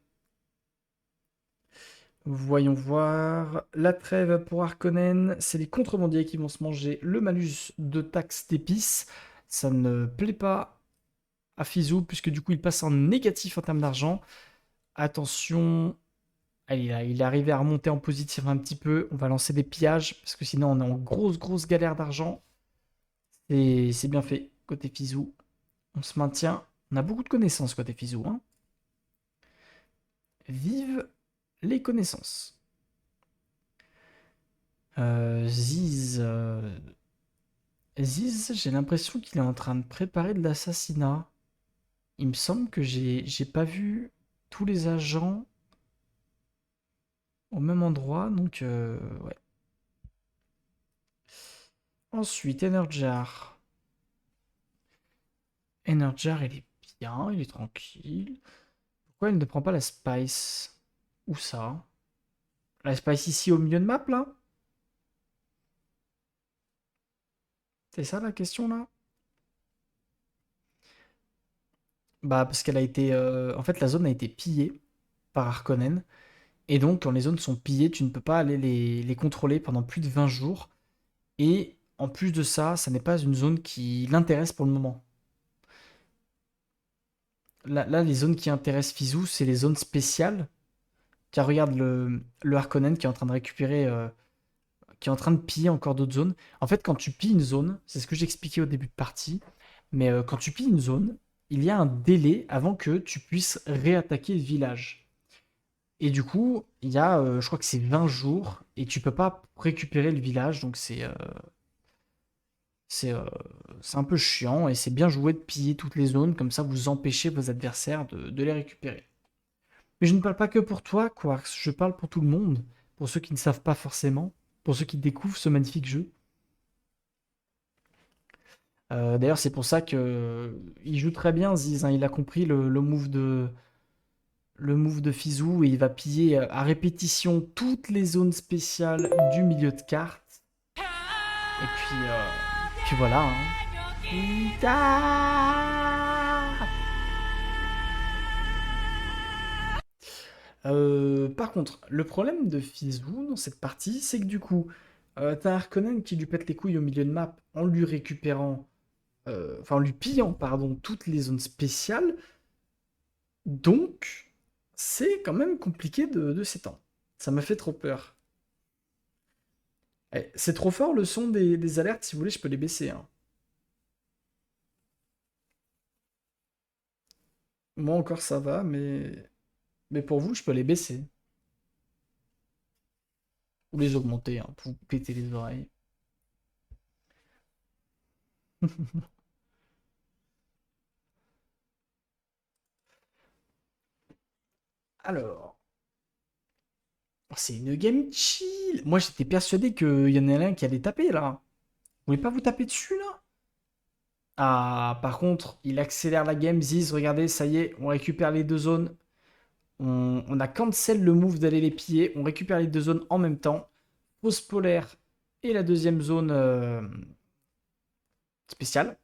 Voyons voir. La trêve pour Harkonnen, c'est les contrebandiers qui vont se manger le malus de taxe d'épices. Ça ne plaît pas à Fizou, puisque du coup il passe en négatif en termes d'argent. Attention. Allez, là, il est arrivé à remonter en positif un petit peu. On va lancer des pillages, parce que sinon on est en grosse galère d'argent. Et c'est bien fait, côté Fizou. On se maintient. On a beaucoup de connaissances côté Fizou, hein. Vive les connaissances. Ziz, Ziz, j'ai l'impression qu'il est en train de préparer de l'assassinat. Il me semble que j'ai pas vu tous les agents au même endroit, donc ouais. Ensuite, Enerjar. Enerjar, il est bien, il est tranquille. Pourquoi il ne prend pas la Spice? Où ça? La Spice ici au milieu de map, là? C'est ça la question, là? Bah, parce qu'elle a été... En fait, la zone a été pillée par Harkonnen. Et donc, quand les zones sont pillées, tu ne peux pas aller les contrôler pendant plus de 20 jours. Et en plus de ça, ça n'est pas une zone qui l'intéresse pour le moment. Là, les zones qui intéressent Fizou, c'est les zones spéciales. Car regarde le Harkonnen qui est en train de récupérer, qui est en train de piller encore d'autres zones. En fait, quand tu pilles une zone, c'est ce que j'expliquais au début de partie, mais quand tu pilles une zone, il y a un délai avant que tu puisses réattaquer le village. Et du coup, il y a, je crois que c'est 20 jours, et tu peux pas récupérer le village, donc c'est euh, c'est un peu chiant, et c'est bien joué de piller toutes les zones, comme ça vous empêchez vos adversaires de les récupérer. Mais je ne parle pas que pour toi, Quarks, je parle pour tout le monde, pour ceux qui ne savent pas forcément, pour ceux qui découvrent ce magnifique jeu. D'ailleurs, c'est pour ça que il joue très bien, Ziz, hein. Il a compris le move de Fizou et il va piller à répétition toutes les zones spéciales du milieu de carte. Et puis voilà, hein. Par contre, le problème de Fizou dans cette partie, c'est que du coup, t'as Harkonnen qui lui pète les couilles au milieu de map en lui récupérant, enfin en lui pillant, pardon, toutes les zones spéciales. Donc, c'est quand même compliqué de s'étendre. Ça me fait trop peur. Eh, c'est trop fort le son des alertes, si vous voulez, je peux les baisser, hein. Moi encore ça va, mais pour vous, je peux les baisser. Ou les augmenter, hein, pour vous péter les oreilles. Alors, c'est une game chill. Moi, j'étais persuadé qu'il y en a un qui allait taper, là. Vous voulez pas vous taper dessus, là? Ah, par contre, il accélère la game. Ziz, regardez, ça y est, on récupère les 2 zones. On a cancel le move d'aller les piller. On récupère les 2 zones en même temps. Pause polaire et la deuxième zone spéciale.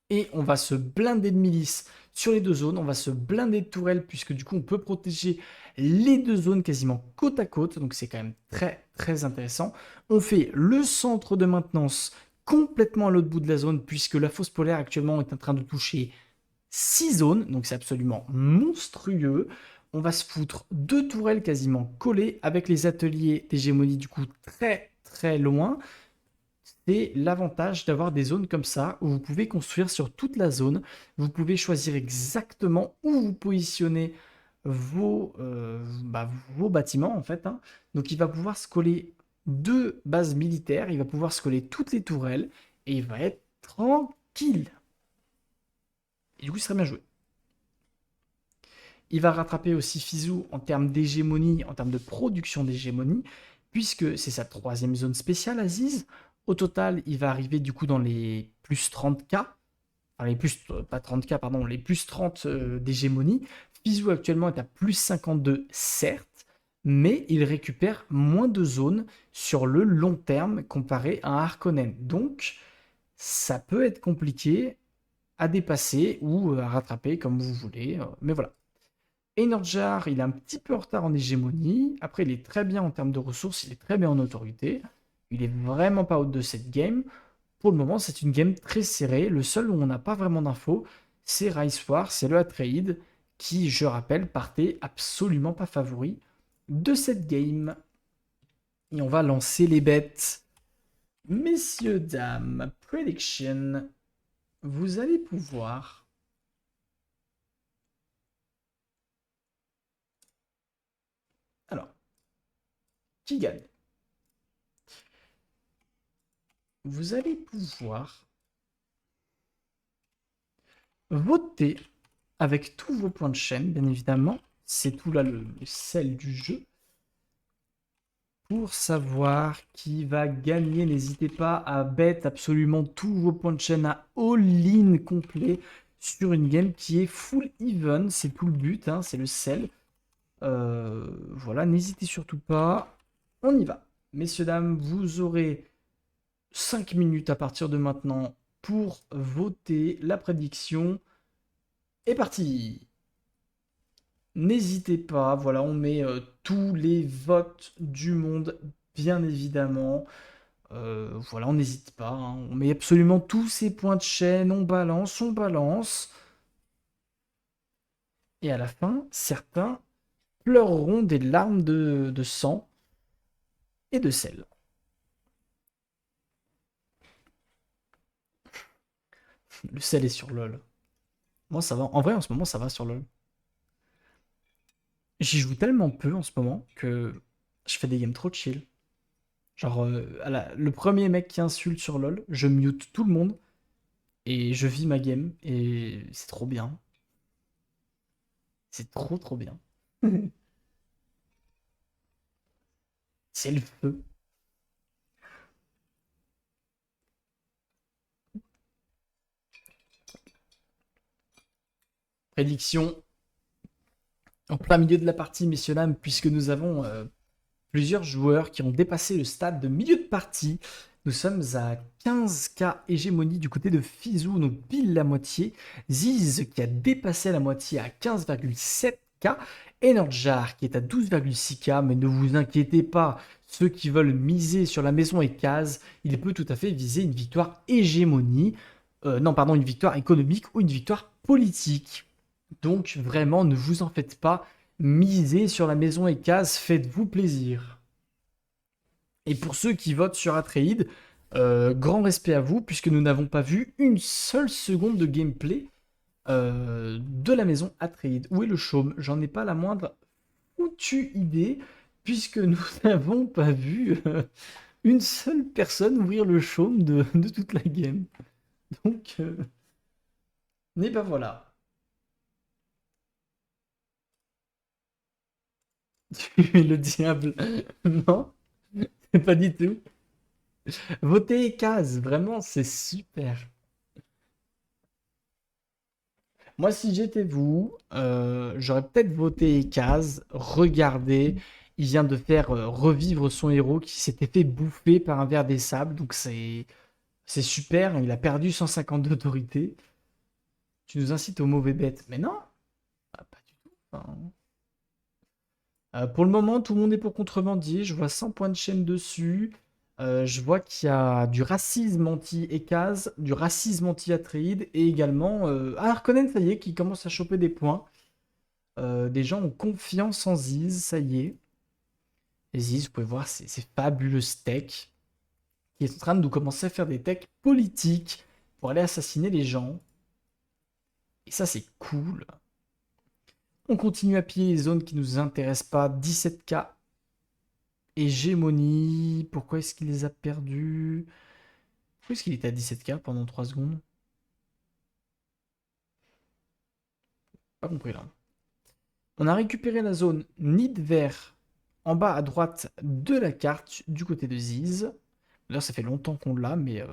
Et on va se blinder de milices sur les deux zones. On va se blinder de tourelles, puisque du coup, on peut protéger les deux zones quasiment côte à côte. Donc, c'est quand même très, très intéressant. On fait le centre de maintenance complètement à l'autre bout de la zone, puisque la fosse polaire actuellement est en train de toucher 6 zones. Donc, c'est absolument monstrueux. On va se foutre 2 tourelles quasiment collées avec les ateliers d'hégémonie du coup très très loin. C'est l'avantage d'avoir des zones comme ça où vous pouvez construire sur toute la zone. Vous pouvez choisir exactement où vous positionnez vos bâtiments en fait, hein. Donc il va pouvoir se coller 2 bases militaires, il va pouvoir se coller toutes les tourelles et il va être tranquille. Et du coup, il serait bien joué. Il va rattraper aussi Fizou en termes d'hégémonie, en termes de production d'hégémonie, puisque c'est sa 3e zone spéciale, Aziz. Au total, il va arriver du coup dans les plus 30K, enfin les plus, pas 30K, pardon, les plus 30 d'hégémonie. Fizou actuellement est à plus 52, certes, mais il récupère moins de zones sur le long terme comparé à un Harkonnen. Donc, ça peut être compliqué à dépasser ou à rattraper comme vous voulez, mais voilà. Einordjar, il est un petit peu en retard en hégémonie. Après, il est très bien en termes de ressources, il est très bien en autorité. Il est vraiment pas out de cette game. Pour le moment, c'est une game très serrée. Le seul où on n'a pas vraiment d'infos, c'est Ricewar, c'est le Atreides, qui, je rappelle, partait absolument pas favori de cette game. Et on va lancer les bêtes. Messieurs, dames, prediction. Vous allez pouvoir. Alors, qui gagne? Vous allez pouvoir voter avec tous vos points de chaîne, bien évidemment. C'est tout là le sel du jeu. Pour savoir qui va gagner, n'hésitez pas à bet absolument tous vos points de chaîne à all-in complet sur une game qui est full even. C'est tout le but, hein, c'est le sel. Voilà, n'hésitez surtout pas. On y va. Messieurs, dames, vous aurez 5 minutes à partir de maintenant pour voter. La prédiction est partie. N'hésitez pas, voilà, on met tous les votes du monde, bien évidemment. Voilà, on n'hésite pas, hein. On met absolument tous ces points de chaîne, on balance, on balance. Et à la fin, certains pleureront des larmes de sang et de sel. Le sel est sur LoL. Moi, ça va. En vrai, en ce moment, ça va sur LoL. J'y joue tellement peu en ce moment que je fais des games trop chill. Genre, le premier mec qui insulte sur LoL, je mute tout le monde et je vis ma game et c'est trop bien. C'est trop trop bien. C'est le feu. Prédiction en plein milieu de la partie, messieurs dames, puisque nous avons plusieurs joueurs qui ont dépassé le stade de milieu de partie. Nous sommes à 15K hégémonie du côté de Fizou, donc pile la moitié. Ziz qui a dépassé la moitié à 15,7K. Enerjar qui est à 12,6K, mais ne vous inquiétez pas, ceux qui veulent miser sur la maison et case, il peut tout à fait viser une victoire hégémonie. Non, pardon, une victoire économique ou une victoire politique. Donc vraiment, ne vous en faites pas. Misez sur la maison et case, faites-vous plaisir. Et pour ceux qui votent sur Atreides, grand respect à vous, puisque nous n'avons pas vu une seule seconde de gameplay de la maison Atreides. Où est le chaume? J'en ai pas la moindre foutue idée, puisque nous n'avons pas vu une seule personne ouvrir le chaume de toute la game. Donc, mais ben voilà. Le diable. Non, pas du tout. Votez case, vraiment, c'est super. Moi, si j'étais vous, j'aurais peut-être voté case. Regardez, il vient de faire revivre son héros qui s'était fait bouffer par un ver des sables. Donc c'est super, il a perdu 150 d'autorité. Tu nous incites au mauvais bête. Mais non, pas du tout. Enfin, pour le moment, tout le monde est pour contrebandier. Je vois 100 points de chaîne dessus. Je vois qu'il y a du racisme anti-Ekaz, du racisme anti-Atreide et également Harkonnen, ça y est, qui commence à choper des points. Des gens ont confiance en Ziz, ça y est. Et Ziz, vous pouvez voir ces fabuleux steaks qui est en train de nous commencer à faire des techs politiques pour aller assassiner les gens. Et ça, c'est cool. On continue à piller les zones qui nous intéressent pas. 17K. Hégémonie. Pourquoi est-ce qu'il les a perdus? Pourquoi est-ce qu'il était à 17K pendant 3 secondes? Pas compris là. On a récupéré la zone nid vert en bas à droite de la carte du côté de Ziz. Là, ça fait longtemps qu'on l'a, mais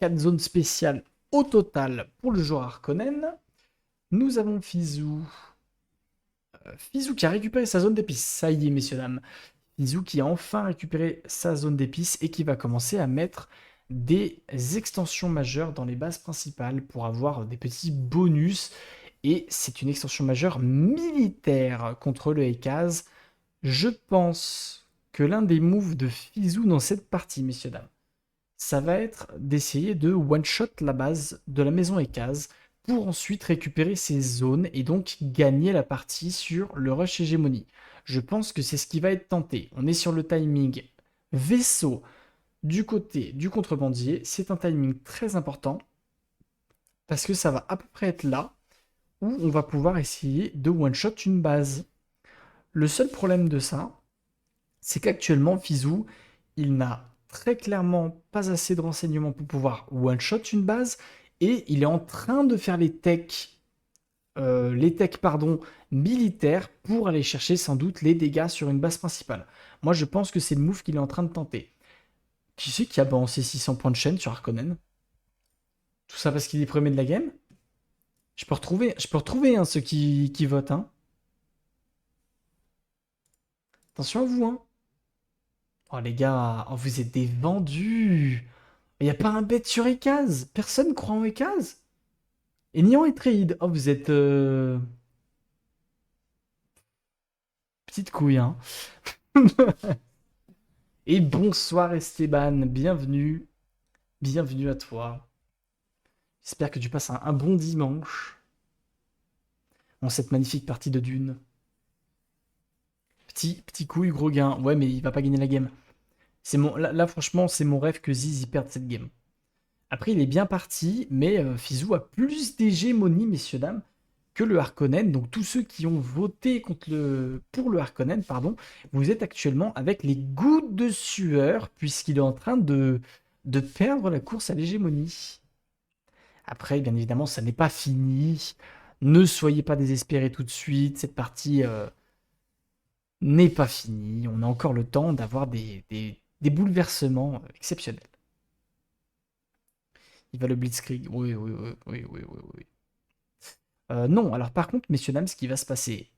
4 zones spéciales au total pour le joueur Harkonnen. Nous avons Fizou. Fizou qui a récupéré sa zone d'épices. Ça y est, messieurs, dames. Fizou qui a enfin récupéré sa zone d'épices et qui va commencer à mettre des extensions majeures dans les bases principales pour avoir des petits bonus. Et c'est une extension majeure militaire contre le Ekaz. Je pense que l'un des moves de Fizou dans cette partie, messieurs, dames, ça va être d'essayer de one-shot la base de la maison Ekaz pour ensuite récupérer ses zones et donc gagner la partie sur le rush hégémonie. Je pense que c'est ce qui va être tenté. On est sur le timing vaisseau du côté du contrebandier. C'est un timing très important parce que ça va à peu près être là où on va pouvoir essayer de one-shot une base. Le seul problème de ça, c'est qu'actuellement, Fizou, il n'a très clairement pas assez de renseignements pour pouvoir one-shot une base, et il est en train de faire les techs pardon, militaires pour aller chercher sans doute les dégâts sur une base principale. Moi, je pense que c'est le move qu'il est en train de tenter. Qui c'est qui a balancé 600 points de chaîne sur Harkonnen? Tout ça parce qu'il est premier de la game? Je peux retrouver hein, ceux qui votent. Hein. Attention à vous. Hein. Oh les gars, oh, vous êtes des vendus. Il n'y a pas un bet sur Ekaz. Personne croit en Ekaz. Et ni en Etrade. Oh, vous êtes... petite couille, hein. Et bonsoir Esteban, bienvenue. Bienvenue à toi. J'espère que tu passes un bon dimanche en cette magnifique partie de Dune. Petit couille, gros gain. Ouais, mais il va pas gagner la game. Là, franchement, c'est mon rêve que Ziz y perde cette game. Après, il est bien parti, mais Fizou a plus d'hégémonie, messieurs, dames, que le Harkonnen. Donc, tous ceux qui ont voté pour le Harkonnen, pardon, vous êtes actuellement avec les gouttes de sueur, puisqu'il est en train de perdre la course à l'hégémonie. Après, bien évidemment, ça n'est pas fini. Ne soyez pas désespérés tout de suite. Cette partie n'est pas finie. On a encore le temps d'avoir des bouleversements exceptionnels. Il va le blitzkrieg. Oui, oui, oui, oui, oui, oui, oui. Non, alors par contre, messieurs, dames, ce qui va se passer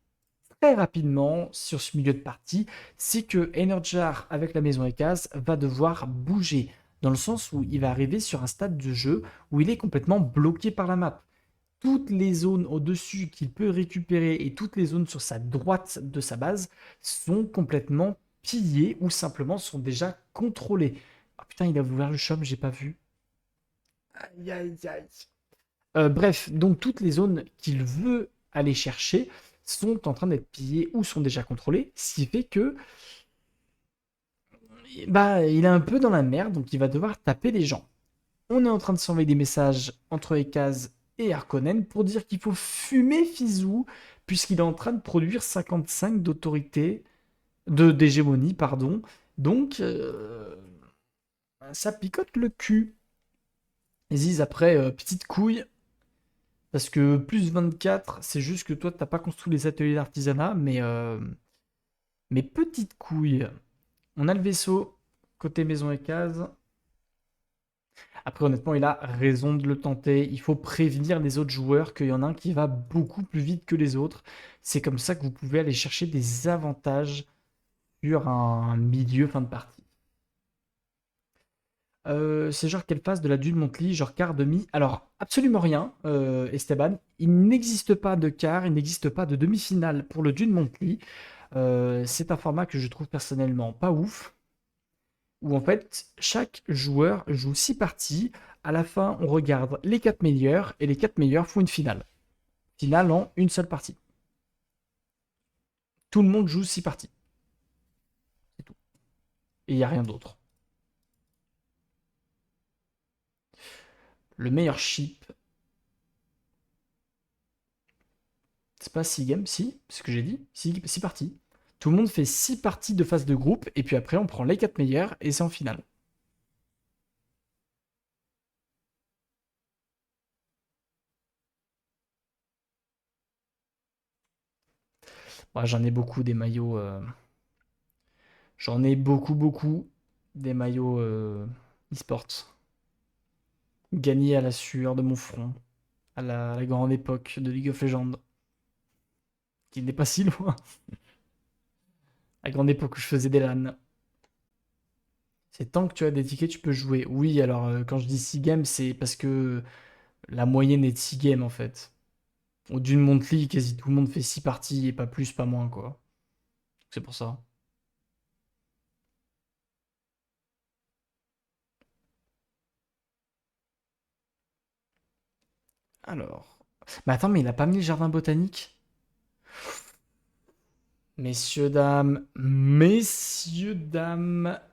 très rapidement sur ce milieu de partie, c'est que Enerjar, avec la maison Ekaz, va devoir bouger, dans le sens où il va arriver sur un stade de jeu où il est complètement bloqué par la map. Toutes les zones au-dessus qu'il peut récupérer et toutes les zones sur sa droite de sa base sont complètement pillées ou simplement sont déjà contrôlées. Oh putain, il a ouvert le shop, j'ai pas vu. Aïe, aïe, aïe. Bref, donc toutes les zones qu'il veut aller chercher sont en train d'être pillées ou sont déjà contrôlées, ce qui fait que bah, il est un peu dans la merde, donc il va devoir taper les gens. On est en train de s'envoyer des messages entre Ekaz et Harkonnen pour dire qu'il faut fumer Fizou, puisqu'il est en train de produire 55 d'autorité, d'hégémonie, pardon. Donc, ça picote le cul. Ziz, après, petite couille, parce que plus 24, c'est juste que toi, t'as pas construit les ateliers d'artisanat, mais petite couille. On a le vaisseau, côté maison et case. Après, honnêtement, il a raison de le tenter. Il faut prévenir les autres joueurs qu'il y en a un qui va beaucoup plus vite que les autres. C'est comme ça que vous pouvez aller chercher des avantages sur un milieu fin de partie. C'est genre quelle phase de la Dune Monthly, genre quart, demi? Alors, absolument rien, Esteban. Il n'existe pas de quart, il n'existe pas de demi-finale pour le Dune Monthly. C'est un format que je trouve personnellement pas ouf, où en fait, chaque joueur joue 6 parties. À la fin, on regarde les 4 meilleurs, et les 4 meilleurs font une finale. Finale en une seule partie. Tout le monde joue 6 parties. C'est tout. Et il n'y a rien d'autre. Le meilleur ship, c'est pas 6 games, si, c'est ce que j'ai dit, 6 parties. Tout le monde fait 6 parties de phase de groupe, et puis après on prend les 4 meilleurs, et c'est en finale. Ouais, j'en ai beaucoup des maillots. J'en ai beaucoup, beaucoup des maillots e-sports. Gagnés à la sueur de mon front, à la grande époque de League of Legends, qui n'est pas si loin. La grande époque où je faisais des LAN. C'est tant que tu as des tickets, tu peux jouer. Oui, alors quand je dis 6 games, c'est parce que la moyenne est de 6 games en fait. Au d'une monthly, quasi tout le monde fait 6 parties et pas plus, pas moins quoi. C'est pour ça. Alors. Mais attends, mais il a pas mis le jardin botanique? Messieurs, dames,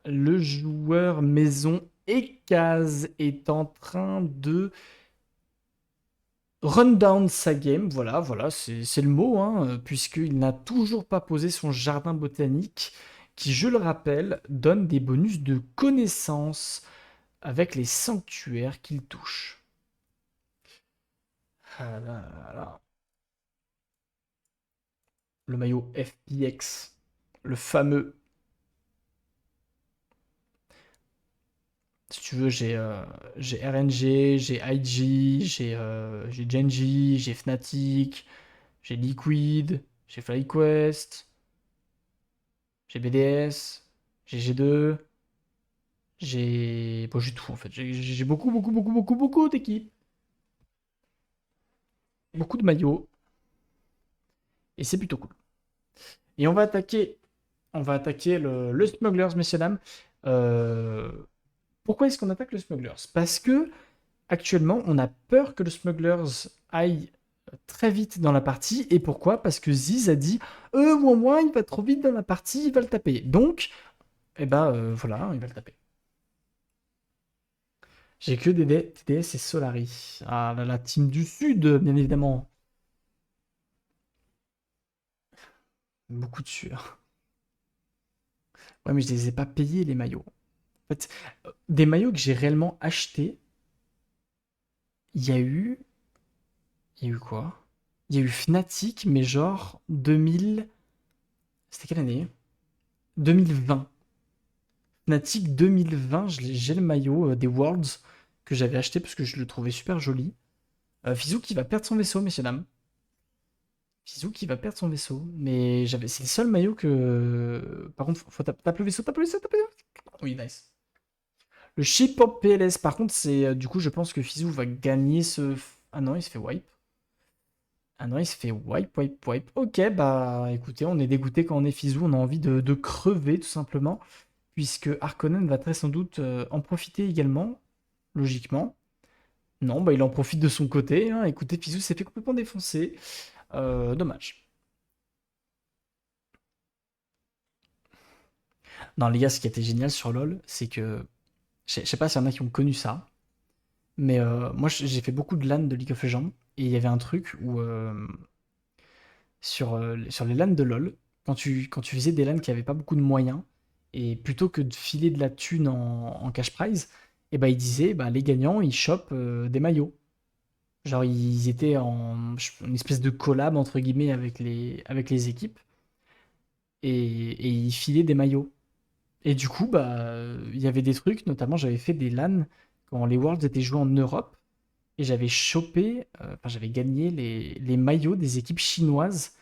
le joueur maison Ekaz est en train de run down sa game. Voilà, voilà, c'est le mot, hein, puisqu'il n'a toujours pas posé son jardin botanique, qui, je le rappelle, donne des bonus de connaissances avec les sanctuaires qu'il touche. Ah là là. Le maillot FPX, le fameux. Si tu veux, j'ai RNG, j'ai IG, j'ai Genji, j'ai Fnatic, j'ai Liquid, j'ai FlyQuest, j'ai BDS, j'ai G2, j'ai. Bon, j'ai tout en fait. J'ai beaucoup, beaucoup, beaucoup, beaucoup, beaucoup d'équipes, beaucoup de maillots, et c'est plutôt cool. Et on va attaquer le Smugglers, messieurs, dames. Euh, Pourquoi est-ce qu'on attaque le Smugglers? Parce que actuellement, on a peur que le Smugglers aille très vite dans la partie. Et pourquoi? Parce que Ziz a dit moi, il va trop vite dans la partie, il va le taper. Donc, voilà, il va le taper. J'ai que des TDS et Solari. Ah là, la team du Sud, bien évidemment. Beaucoup de sueur. Ouais, mais je les ai pas payés, les maillots. En fait, des maillots que j'ai réellement achetés, il y a eu. Il y a eu quoi? Il y a eu Fnatic, mais genre 2000. C'était quelle année? 2020. Fnatic 2020, j'ai le maillot des Worlds que j'avais acheté parce que je le trouvais super joli. Fizou qui va perdre son vaisseau, messieurs, dames. Fizou qui va perdre son vaisseau. Mais c'est le seul maillot que. Par contre, faut taper le vaisseau, tape le vaisseau, tape le vaisseau. Oui, nice. Le ship hop PLS, par contre, c'est. Du coup, je pense que Fizou va gagner ce. Ah non, il se fait wipe. Ah non, il se fait wipe, wipe, wipe. Ok, bah écoutez, on est dégoûté quand on est Fizou, on a envie de crever tout simplement, puisque Harkonnen va très sans doute en profiter également, logiquement. Non, bah il en profite de son côté, hein. Écoutez, Fizou s'est fait complètement défoncer. Dommage. Non, les gars, ce qui était génial sur LoL, c'est que. Je sais pas s'il y en a qui ont connu ça, mais moi j'ai fait beaucoup de LAN de League of Legends, et il y avait un truc où. Sur les LAN de LoL, quand tu faisais des LAN qui avaient pas beaucoup de moyens, et plutôt que de filer de la thune en cash prize, et ben ils disaient bah, les gagnants ils chopent des maillots. Genre ils étaient en une espèce de collab entre guillemets avec les équipes et ils filaient des maillots. Et du coup bah il y avait des trucs, notamment j'avais fait des LAN quand les Worlds étaient joués en Europe et j'avais chopé, enfin j'avais gagné les maillots des équipes chinoises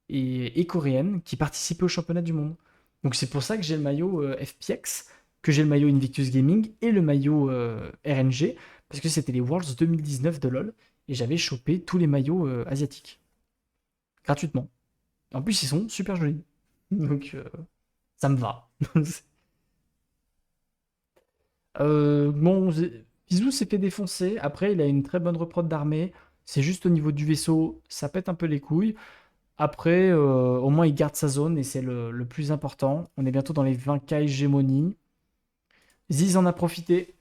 et coréennes qui participaient au championnat du monde. Donc c'est pour ça que j'ai le maillot FPX, que j'ai le maillot Invictus Gaming et le maillot RNG, parce que c'était les Worlds 2019 de LoL, et j'avais chopé tous les maillots asiatiques, gratuitement. En plus, ils sont super jolis. Donc, ça me va. Bon, Fizou s'est fait défoncer. Après, il a une très bonne reprod d'armée. C'est juste au niveau du vaisseau, ça pète un peu les couilles. Après, au moins, il garde sa zone et c'est le plus important. On est bientôt dans les 20K hégémonie. Ziz en a profité.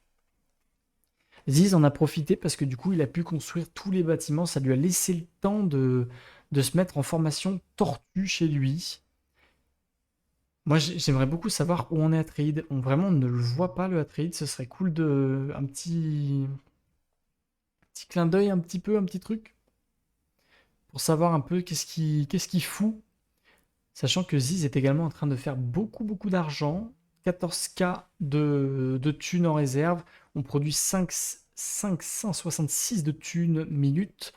Ziz en a profité parce que du coup, il a pu construire tous les bâtiments. Ça lui a laissé le temps de se mettre en formation tortue chez lui. Moi, j'aimerais beaucoup savoir où on est à trade. Vraiment, on ne le voit pas le trade. Ce serait cool de un petit clin d'œil, un petit peu, un petit truc pour savoir un peu qu'est-ce qu'il fout. Sachant que Ziz est également en train de faire beaucoup, beaucoup d'argent. 14K de thunes en réserve. On produit 566 de thunes minutes.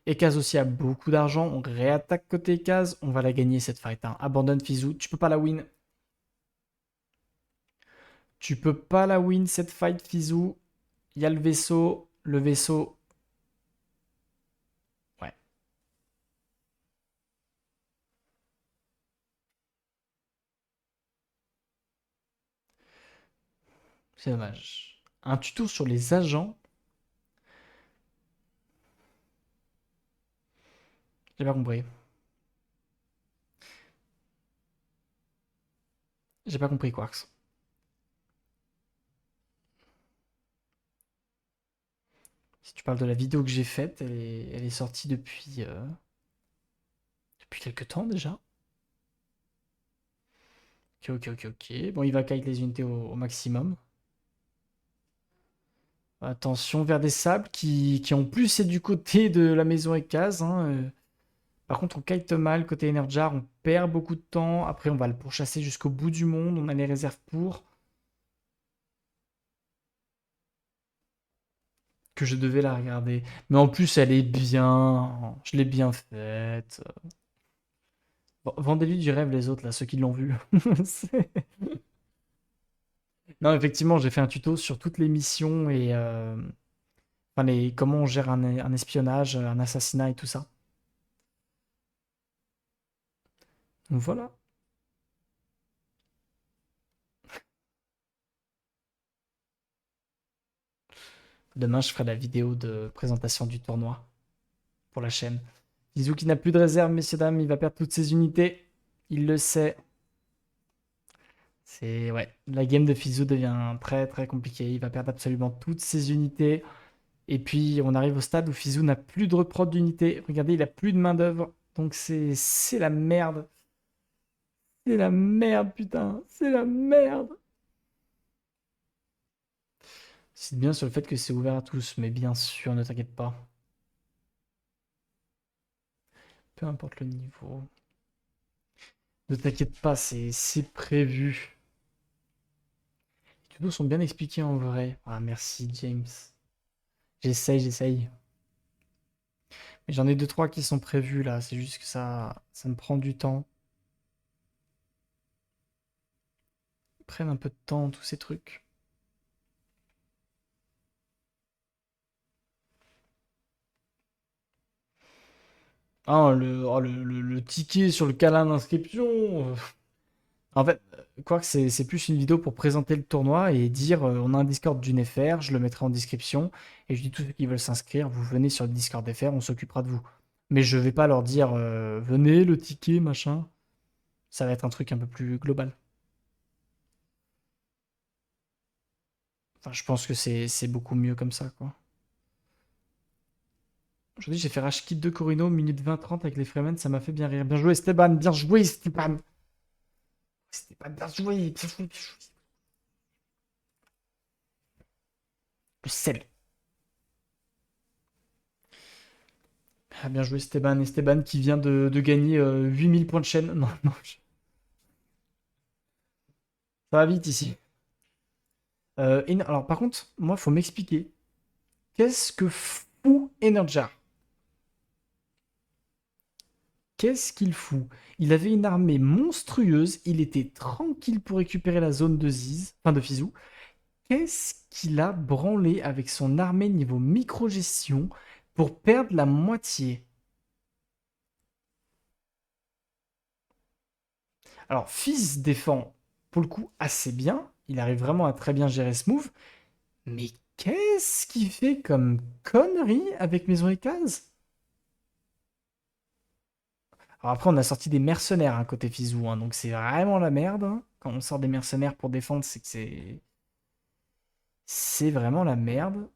Et Kaz aussi a beaucoup d'argent. On réattaque côté Kaz. On va la gagner cette fight, hein. Abandonne Fizou. Tu peux pas la win. Tu peux pas la win cette fight, Fizou. Il y a le vaisseau. Le vaisseau. Ouais, c'est dommage. Un tuto sur les agents. J'ai pas compris. J'ai pas compris, Quarks. Si tu parles de la vidéo que j'ai faite, elle est sortie depuis quelques temps déjà. Ok, ok, ok, ok. Bon, il va kite les unités au maximum. Attention vers des sables qui en plus c'est du côté de la maison Ekaz, hein. Par contre, on kite mal côté Enerjar, on perd beaucoup de temps. Après, on va le pourchasser jusqu'au bout du monde. On a les réserves pour. Que je devais la regarder. Mais en plus, elle est bien. Je l'ai bien faite. Bon, vendez-lui du rêve, les autres, là, ceux qui l'ont vu. Non, effectivement, j'ai fait un tuto sur toutes les missions et enfin, comment on gère un espionnage, un assassinat et tout ça. Donc voilà. Demain, je ferai la vidéo de présentation du tournoi pour la chaîne. Bisou qui n'a plus de réserve, messieurs, dames, il va perdre toutes ses unités. Il le sait. C'est ouais, la game de Fizou devient très très compliquée. Il va perdre absolument toutes ses unités. Et puis on arrive au stade où Fizou n'a plus de reprod d'unités. Regardez, il a plus de main-d'œuvre. Donc c'est la merde. C'est la merde, putain. C'est la merde. C'est bien sur le fait que c'est ouvert à tous, mais bien sûr, ne t'inquiète pas. Peu importe le niveau. Ne t'inquiète pas, c'est prévu. Les tutos sont bien expliqués en vrai. Ah, merci, James. J'essaye. Mais j'en ai deux, trois qui sont prévus là. C'est juste que ça me prend du temps. Ils prennent un peu de temps, tous ces trucs. Ah, le ticket sur le câlin d'inscription. En fait, quoi que c'est plus une vidéo pour présenter le tournoi et dire on a un Discord du NFR, je le mettrai en description. Et je dis tous ceux qui veulent s'inscrire, vous venez sur le Discord FR, on s'occupera de vous. Mais je vais pas leur dire venez, le ticket, machin. Ça va être un truc un peu plus global. Enfin, je pense que c'est beaucoup mieux comme ça, quoi. Aujourd'hui, j'ai fait Rage Kit de Corino, minute 20-30 avec les Fremen, ça m'a fait bien rire. Bien joué, Esteban, bien joué, Esteban. Esteban, bien joué, bien joué, bien joué. Le sel. Ah, bien joué, Esteban. Esteban qui vient de gagner 8000 points de chaîne. Non, non, ça va vite ici. Alors, par contre, moi, il faut m'expliquer. Qu'est-ce que fout Energar? qu'est-ce qu'il fout? Il avait une armée monstrueuse, il était tranquille pour récupérer la zone de Ziz, enfin de Fizou. Qu'est-ce qu'il a branlé avec son armée niveau micro-gestion pour perdre la moitié? Alors, Fizz défend pour le coup assez bien, il arrive vraiment à très bien gérer ce move, mais qu'est-ce qu'il fait comme connerie avec Maison et Case? Alors après, on a sorti des mercenaires hein, côté Fizou, hein, donc c'est vraiment la merde, hein. Quand on sort des mercenaires pour défendre, c'est que c'est vraiment la merde.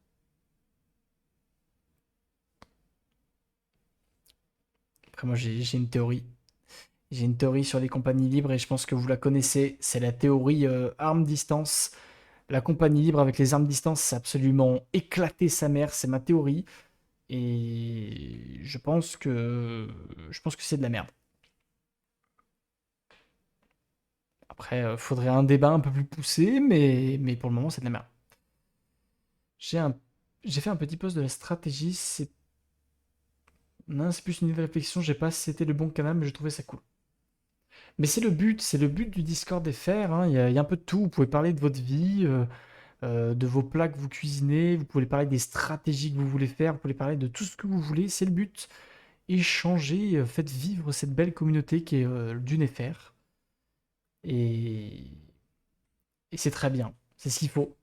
Après, moi, j'ai une théorie. J'ai une théorie sur les compagnies libres et je pense que vous la connaissez. C'est la théorie armes distance. La compagnie libre avec les armes distance, c'est absolument éclaté sa mère. C'est ma théorie. Et je pense que c'est de la merde. Après, faudrait un débat un peu plus poussé, mais pour le moment, c'est de la merde. J'ai un, j'ai fait un petit post de la stratégie. Non, c'est plus une idée de réflexion. Je sais pas si c'était le bon canal, mais je trouvais ça cool. Mais c'est le but du Discord des fers, hein. Il y a un peu de tout. Vous pouvez parler de votre vie, de vos plats que vous cuisinez, vous pouvez parler des stratégies que vous voulez faire, vous pouvez parler de tout ce que vous voulez. C'est le but. Échangez, faites vivre cette belle communauté qui est du Néfer. Et, et c'est très bien. C'est ce qu'il faut.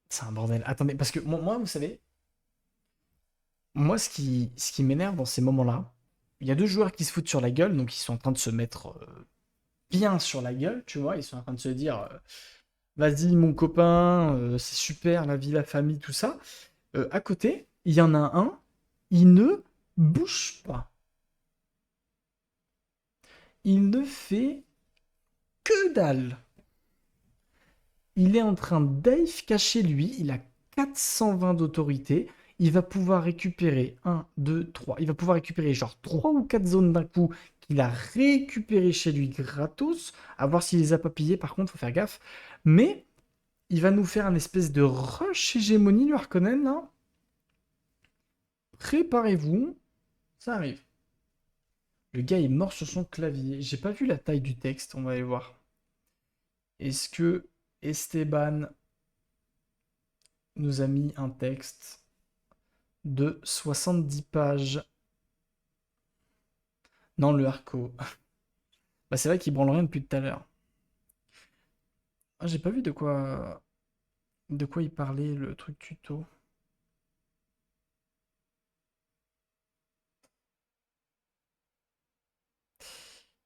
C'est un bordel. Attendez, parce que moi, vous savez, moi, ce qui m'énerve dans ces moments-là, il y a deux joueurs qui se foutent sur la gueule, donc ils sont en train de se mettre bien sur la gueule, tu vois. Ils sont en train de se dire, vas-y, mon copain, c'est super, la vie, la famille, tout ça. À côté, il y en a un, il ne bouge pas. Il ne fait que dalle. Il est en train d'AFK chez lui, il a 420 d'autorité, il va pouvoir récupérer 1, 2, 3. Il va pouvoir récupérer genre 3 ou 4 zones d'un coup qu'il a récupéré chez lui gratos. À voir s'il les a pas pillées, par contre, faut faire gaffe. Mais il va nous faire un espèce de rush hégémonie, lui Harkonnen, là. Préparez-vous, ça arrive. Le gars est mort sur son clavier. J'ai pas vu la taille du texte, on va aller voir. Est-ce que Esteban nous a mis un texte de 70 pages? Non, le Harco. Bah, c'est vrai qu'il branle rien depuis tout à l'heure. Ah, j'ai pas vu de quoi il parlait, le truc tuto.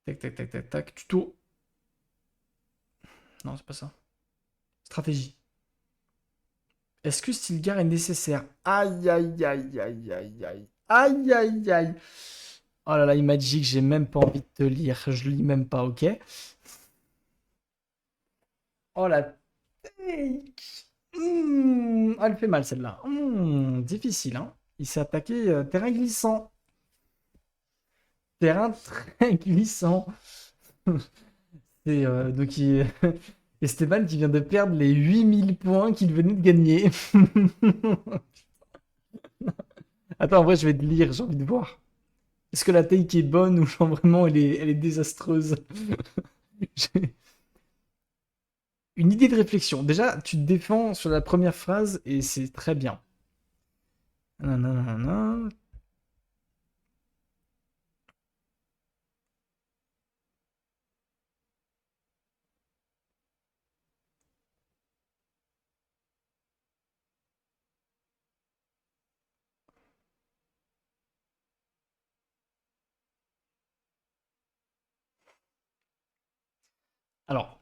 Tac, tac, tac, tac, tac. Tuto. Non, c'est pas ça. Stratégie. Est-ce que Stilgar est nécessaire? Aïe, aïe, aïe, aïe, aïe, aïe. Aïe, aïe, aïe. Oh là là, il m'a dit que j'ai même pas envie de te lire. Je lis même pas, ok? Oh la take. Elle fait mal celle-là. Difficile, hein? Il s'est attaqué terrain glissant. Terrain très glissant. Donc Esteban qui vient de perdre les 8000 points qu'il venait de gagner. Attends, en vrai, je vais te lire, j'ai envie de voir. Est-ce que la take est bonne ou genre vraiment elle est désastreuse? J'ai une idée de réflexion. Déjà, tu te défends sur la première phrase et c'est très bien. Nanana. Alors,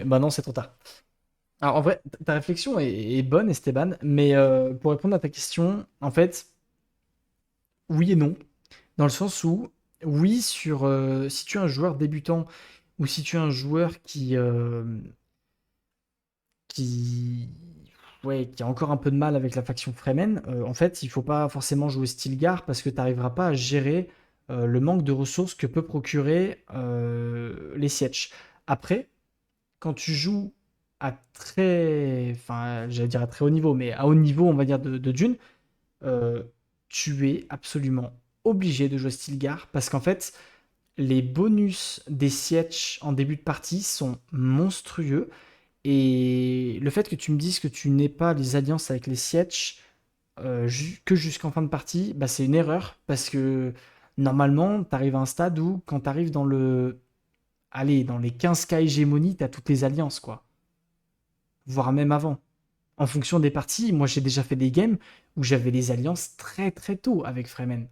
bah non, c'est trop tard. Alors en vrai, ta réflexion est bonne, Esteban, mais pour répondre à ta question, en fait, oui et non. Dans le sens où, oui, si tu es un joueur débutant ou si tu es un joueur qui, ouais, qui a encore un peu de mal avec la faction Fremen, en fait, il faut pas forcément jouer Stilgar parce que tu n'arriveras pas à gérer le manque de ressources que peut procurer les sièges. Après, quand tu joues à très, enfin, j'allais dire à très haut niveau, mais à haut niveau, on va dire, de Dune, euh, tu es absolument obligé de jouer Stilgar parce qu'en fait, les bonus des sièges en début de partie sont monstrueux. Et le fait que tu me dises que tu n'aies pas les alliances avec les sièges que jusqu'en fin de partie, bah, c'est une erreur parce que normalement, tu arrives à un stade où quand tu arrives dans allez, dans les 15K hégémonies, tu as toutes les alliances, quoi. Voire même avant. En fonction des parties, moi j'ai déjà fait des games où j'avais les alliances très très tôt avec Fremen.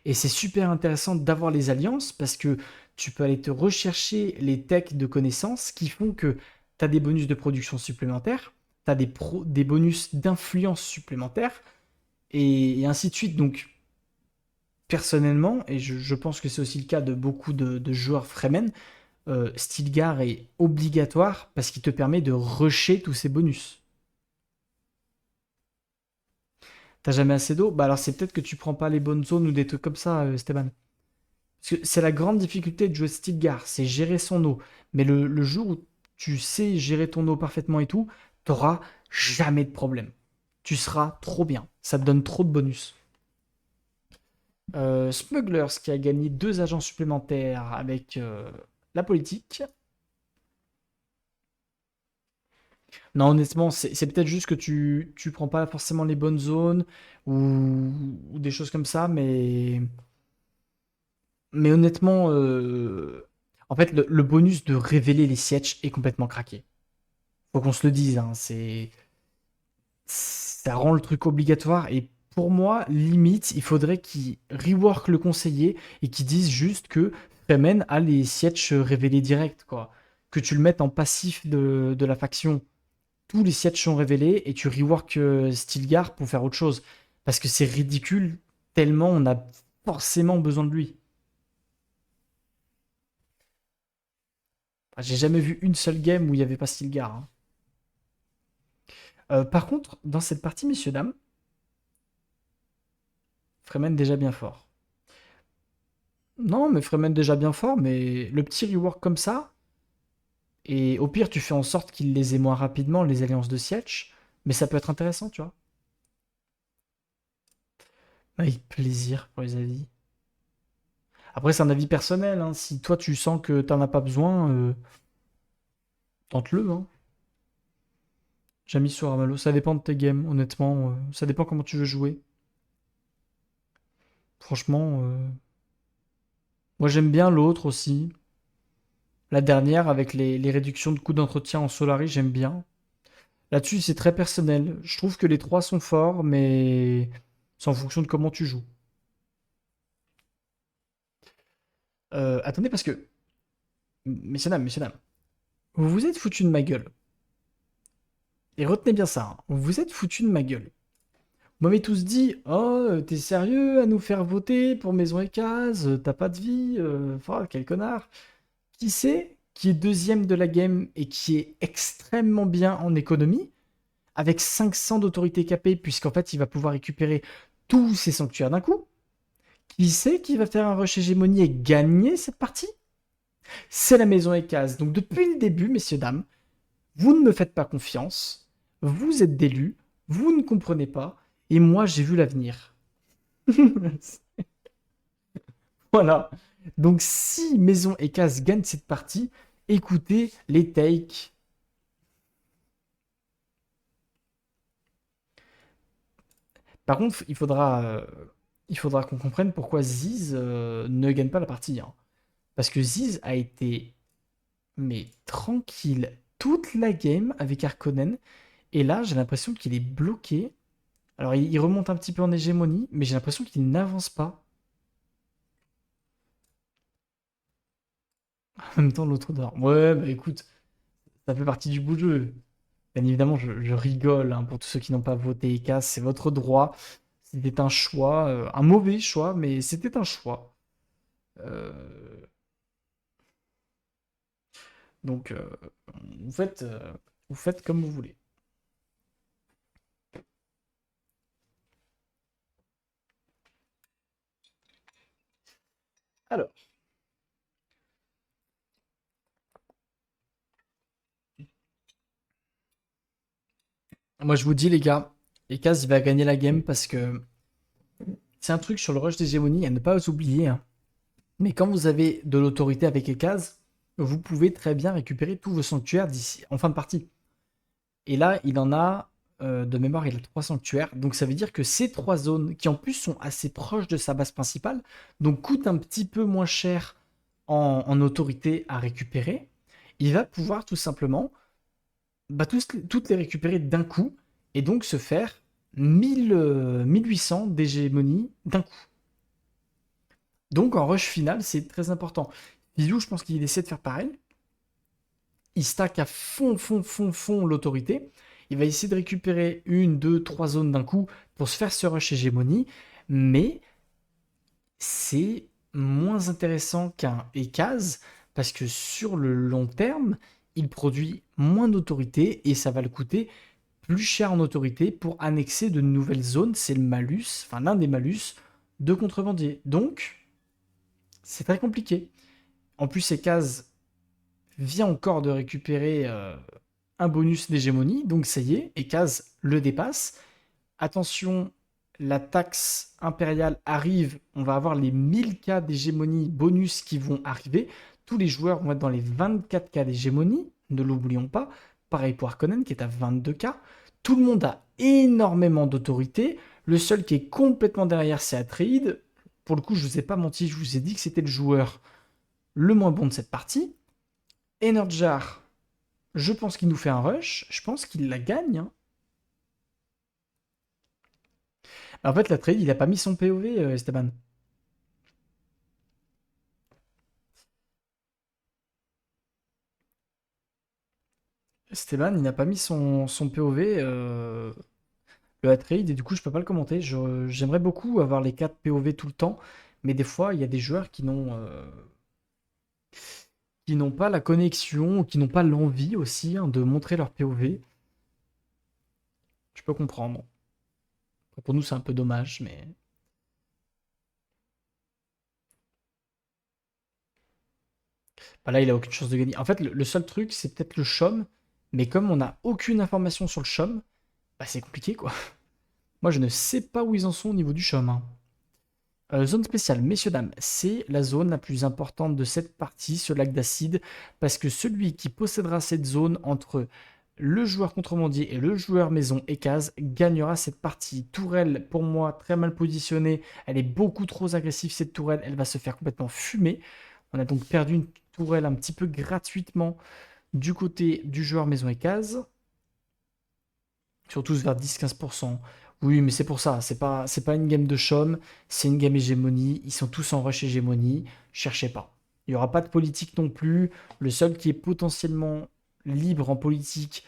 Et c'est super intéressant d'avoir les alliances parce que tu peux aller te rechercher les techs de connaissances qui font que tu as des bonus de production supplémentaires, tu as des bonus d'influence supplémentaires, et ainsi de suite. Donc, personnellement, et je pense que c'est aussi le cas de beaucoup de joueurs Fremen, Stilgar est obligatoire parce qu'il te permet de rusher tous ces bonus. T'as jamais assez d'eau? Bah alors c'est peut-être que tu prends pas les bonnes zones ou des trucs comme ça, Esteban. Parce que c'est la grande difficulté de jouer Stilgar, c'est gérer son eau. Mais le jour où tu sais gérer ton eau parfaitement et tout, t'auras jamais de problème. Tu seras trop bien. Ça te donne trop de bonus. Smugglers qui a gagné 2 agents supplémentaires avec la politique. Non, honnêtement, c'est peut-être juste que tu prends pas forcément les bonnes zones ou des choses comme ça, mais honnêtement, en fait, le bonus de révéler les sièges est complètement craqué. Faut qu'on se le dise, hein, ça rend le truc obligatoire et pour moi, limite, il faudrait qu'ils rework le conseiller et qu'ils disent juste que Fremen a les sièges révélés direct, quoi. Que tu le mettes en passif de la faction. Tous les sièges sont révélés et tu rework Stilgar pour faire autre chose. Parce que c'est ridicule, tellement on a forcément besoin de lui. Enfin, j'ai jamais vu une seule game où il n'y avait pas Stilgar, hein. Par contre, dans cette partie, messieurs, dames, Fremen déjà bien fort. Non, mais Fremen déjà bien fort, mais le petit rework comme ça, et au pire, tu fais en sorte qu'il les ait moins rapidement, les alliances de siège, mais ça peut être intéressant, tu vois. Avec plaisir pour les avis. Après, c'est un avis personnel, hein. Si toi, tu sens que t'en as pas besoin, tente-le, hein. J'ai mis sur Ramallo. Ça dépend de tes games, honnêtement. Ça dépend comment tu veux jouer. Franchement, moi j'aime bien l'autre aussi. La dernière, avec les réductions de coûts d'entretien en Solari, j'aime bien. Là-dessus, c'est très personnel. Je trouve que les trois sont forts, mais c'est en fonction de comment tu joues. Attendez, parce que, messieurs, dames, vous vous êtes foutu de ma gueule. Et retenez bien ça, hein. Vous vous êtes foutu de ma gueule. Vous m'avez tous dit, oh, t'es sérieux à nous faire voter pour Maison et Case, t'as pas de vie, oh, quel connard. Qui c'est qui est deuxième de la game et qui est extrêmement bien en économie, avec 500 d'autorité capée, puisqu'en fait, il va pouvoir récupérer tous ses sanctuaires d'un coup. Qui c'est qui va faire un rush hégémonie et gagner cette partie? C'est la maison Ekaz. Donc depuis le début, messieurs, dames, vous ne me faites pas confiance, vous êtes d'élus, vous ne comprenez pas, et moi j'ai vu l'avenir. Voilà. Donc si Maison Ekaz gagne cette partie, écoutez les takes. Par contre, il faudra qu'on comprenne pourquoi Ziz ne gagne pas la partie, hein. Parce que Ziz a été mais tranquille toute la game avec Harkonnen. Et là, j'ai l'impression qu'il est bloqué. Alors, il remonte un petit peu en hégémonie, mais j'ai l'impression qu'il n'avance pas. En même temps, l'autre dort. Ouais, bah écoute, ça fait partie du bout du jeu. Bien évidemment, je rigole, hein, pour tous ceux qui n'ont pas voté ECAS, c'est votre droit. C'était un choix, un mauvais choix, mais c'était un choix. Euh, donc, vous faites, euh, vous faites comme vous voulez. Alors, Moi, je vous dis, les gars, Ekaz, il va gagner la game parce que c'est un truc sur le rush d'hégémonie à ne pas oublier, hein. Mais quand vous avez de l'autorité avec Ekaz, vous pouvez très bien récupérer tous vos sanctuaires d'ici en fin de partie. Et là, il en a, de mémoire, il a 3 sanctuaires. Donc ça veut dire que ces 3 zones, qui en plus sont assez proches de sa base principale, donc coûtent un petit peu moins cher en autorité à récupérer, il va pouvoir tout simplement toutes les récupérer d'un coup et donc se faire 1800 d'hégémonie d'un coup. Donc en rush final, c'est très important. Bisou, je pense qu'il essaie de faire pareil. Il stack à fond, fond, fond, fond l'autorité. Il va essayer de récupérer une, deux, trois zones d'un coup pour se faire ce rush hégémonie, mais c'est moins intéressant qu'un Ekaz parce que sur le long terme, il produit moins d'autorité et ça va le coûter plus cher en autorité pour annexer de nouvelles zones. C'est le malus, enfin l'un des malus de contrebandier. Donc, c'est très compliqué. En plus, Ekaz vient encore de récupérer un bonus d'hégémonie, donc ça y est, Ekaz le dépasse. Attention, la taxe impériale arrive, on va avoir les 1000 k d'hégémonie bonus qui vont arriver. Tous les joueurs vont être dans les 24 k d'hégémonie, ne l'oublions pas. Pareil pour Harkonnen qui est à 22 k. Tout le monde a énormément d'autorité. Le seul qui est complètement derrière, c'est Atreide. Pour le coup, je ne vous ai pas menti, je vous ai dit que c'était le joueur le moins bon de cette partie. Enerjar, je pense qu'il nous fait un rush. Je pense qu'il la gagne, hein. En fait, la trade, il a pas mis son POV, Esteban. Esteban, il n'a pas mis son POV, le trade, et du coup, je peux pas le commenter. J'aimerais beaucoup avoir les 4 POV tout le temps, mais des fois, il y a des joueurs qui n'ont pas la connexion, ou qui n'ont pas l'envie aussi, hein, de montrer leur POV. Je peux comprendre. Pour nous, c'est un peu dommage, mais. Bah là, il a aucune chance de gagner. En fait, le seul truc, c'est peut-être le Chom, mais comme on n'a aucune information sur le Chom, bah c'est compliqué, quoi. Moi, je ne sais pas où ils en sont au niveau du Chom, hein. Zone spéciale, messieurs, dames, c'est la zone la plus importante de cette partie, ce lac d'acide, parce que celui qui possédera cette zone entre le joueur contrebandier et le joueur maison Ekaz gagnera cette partie. Tourelle, pour moi, très mal positionnée. Elle est beaucoup trop agressive, cette tourelle. Elle va se faire complètement fumer. On a donc perdu une tourelle un petit peu gratuitement du côté du joueur maison Ekaz. Surtout vers 10-15%. Oui, mais c'est pour ça. C'est pas une game de chaume, c'est une game hégémonie. Ils sont tous en rush hégémonie. Cherchez pas. Il n'y aura pas de politique non plus. Le seul qui est potentiellement libre en politique,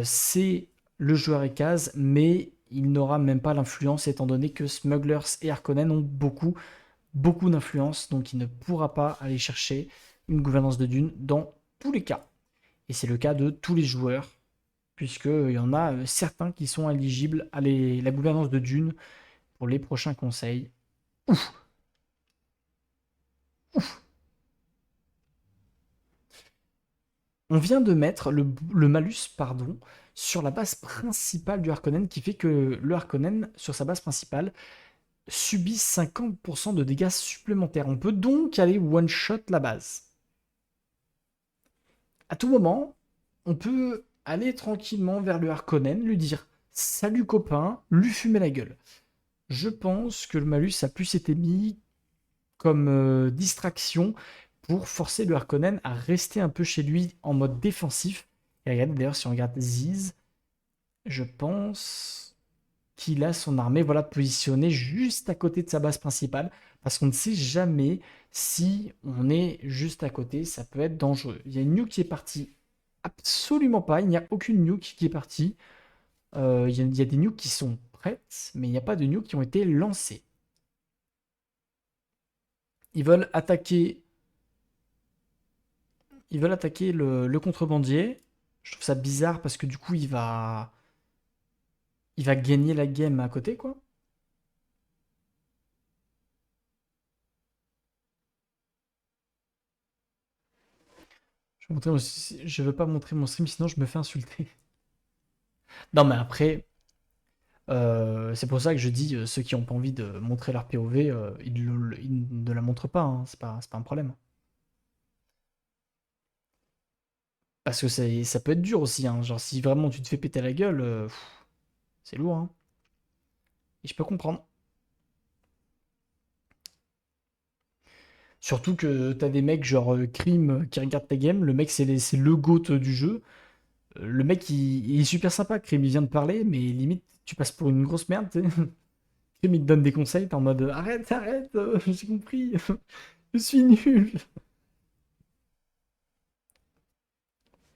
c'est le joueur Ekaz, mais il n'aura même pas l'influence étant donné que Smugglers et Harkonnen ont beaucoup, beaucoup d'influence. Donc il ne pourra pas aller chercher une gouvernance de Dune dans tous les cas. Et c'est le cas de tous les joueurs puisqu'il y en a certains qui sont éligibles à la gouvernance de Dune pour les prochains conseils. Ouf, ouf. On vient de mettre le malus pardon, sur la base principale du Harkonnen, qui fait que le Harkonnen, sur sa base principale, subit 50% de dégâts supplémentaires. On peut donc aller one-shot la base. À tout moment, on peut aller tranquillement vers le Harkonnen, lui dire «Salut copain», lui fumer la gueule. Je pense que le malus a plus été mis comme distraction pour forcer le Harkonnen à rester un peu chez lui en mode défensif. Et regardez d'ailleurs, si on regarde Ziz, je pense qu'il a son armée voilà, positionnée juste à côté de sa base principale, parce qu'on ne sait jamais si on est juste à côté, ça peut être dangereux. Il y a une nuke qui est partie. Absolument pas, il n'y a aucune nuke qui est partie. Il y a des nukes qui sont prêtes, mais il n'y a pas de nukes qui ont été lancées. Ils veulent attaquer Ils veulent attaquer le contrebandier. Je trouve ça bizarre parce que du coup, il va gagner la game à côté, quoi. Je veux pas montrer mon stream, sinon je me fais insulter. Non, mais après, c'est pour ça que je dis, ceux qui ont pas envie de montrer leur POV, ils ne la montrent pas, hein, c'est pas un problème. Parce que ça peut être dur aussi, hein, genre si vraiment tu te fais péter la gueule, c'est lourd, hein. Et je peux comprendre. Surtout que t'as des mecs genre Crime qui regardent ta game, le mec c'est le GOAT du jeu. Le mec il est super sympa, Crime il vient de parler, mais limite tu passes pour une grosse merde, tu sais. Crime il te donne des conseils, t'es en mode arrête, arrête, j'ai compris, je suis nul.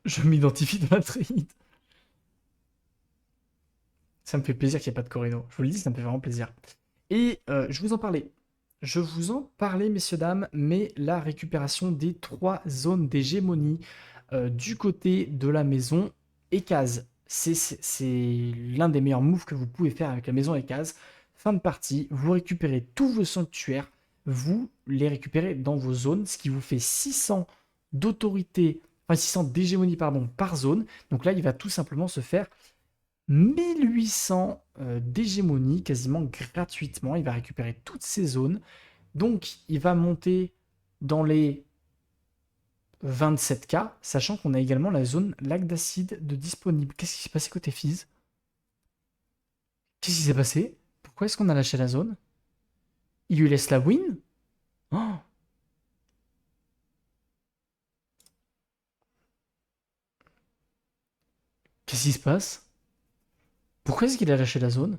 Je m'identifie dans la trade. Ça me fait plaisir qu'il n'y ait pas de corrido. Je vous le dis, ça me fait vraiment plaisir. Et je vous en parlais. Je vous en parlais, messieurs, dames, mais la récupération des 3 zones d'hégémonie du côté de la maison Ekaz. C'est l'un des meilleurs moves que vous pouvez faire avec la maison Ekaz. Fin de partie, vous récupérez tous vos sanctuaires, vous les récupérez dans vos zones, ce qui vous fait 600 d'autorité, enfin 600 d'hégémonie pardon, par zone. Donc là, il va tout simplement se faire 1800 d'hégémonie quasiment gratuitement. Il va récupérer toutes ces zones. Donc, il va monter dans les 27K, sachant qu'on a également la zone lac d'acide de disponible. Qu'est-ce qui s'est passé côté Fizz? Qu'est-ce qui s'est passé? Pourquoi est-ce qu'on a lâché la zone? Il lui laisse la win? Oh, qu'est-ce qui se passe? Pourquoi est-ce qu'il a lâché la zone?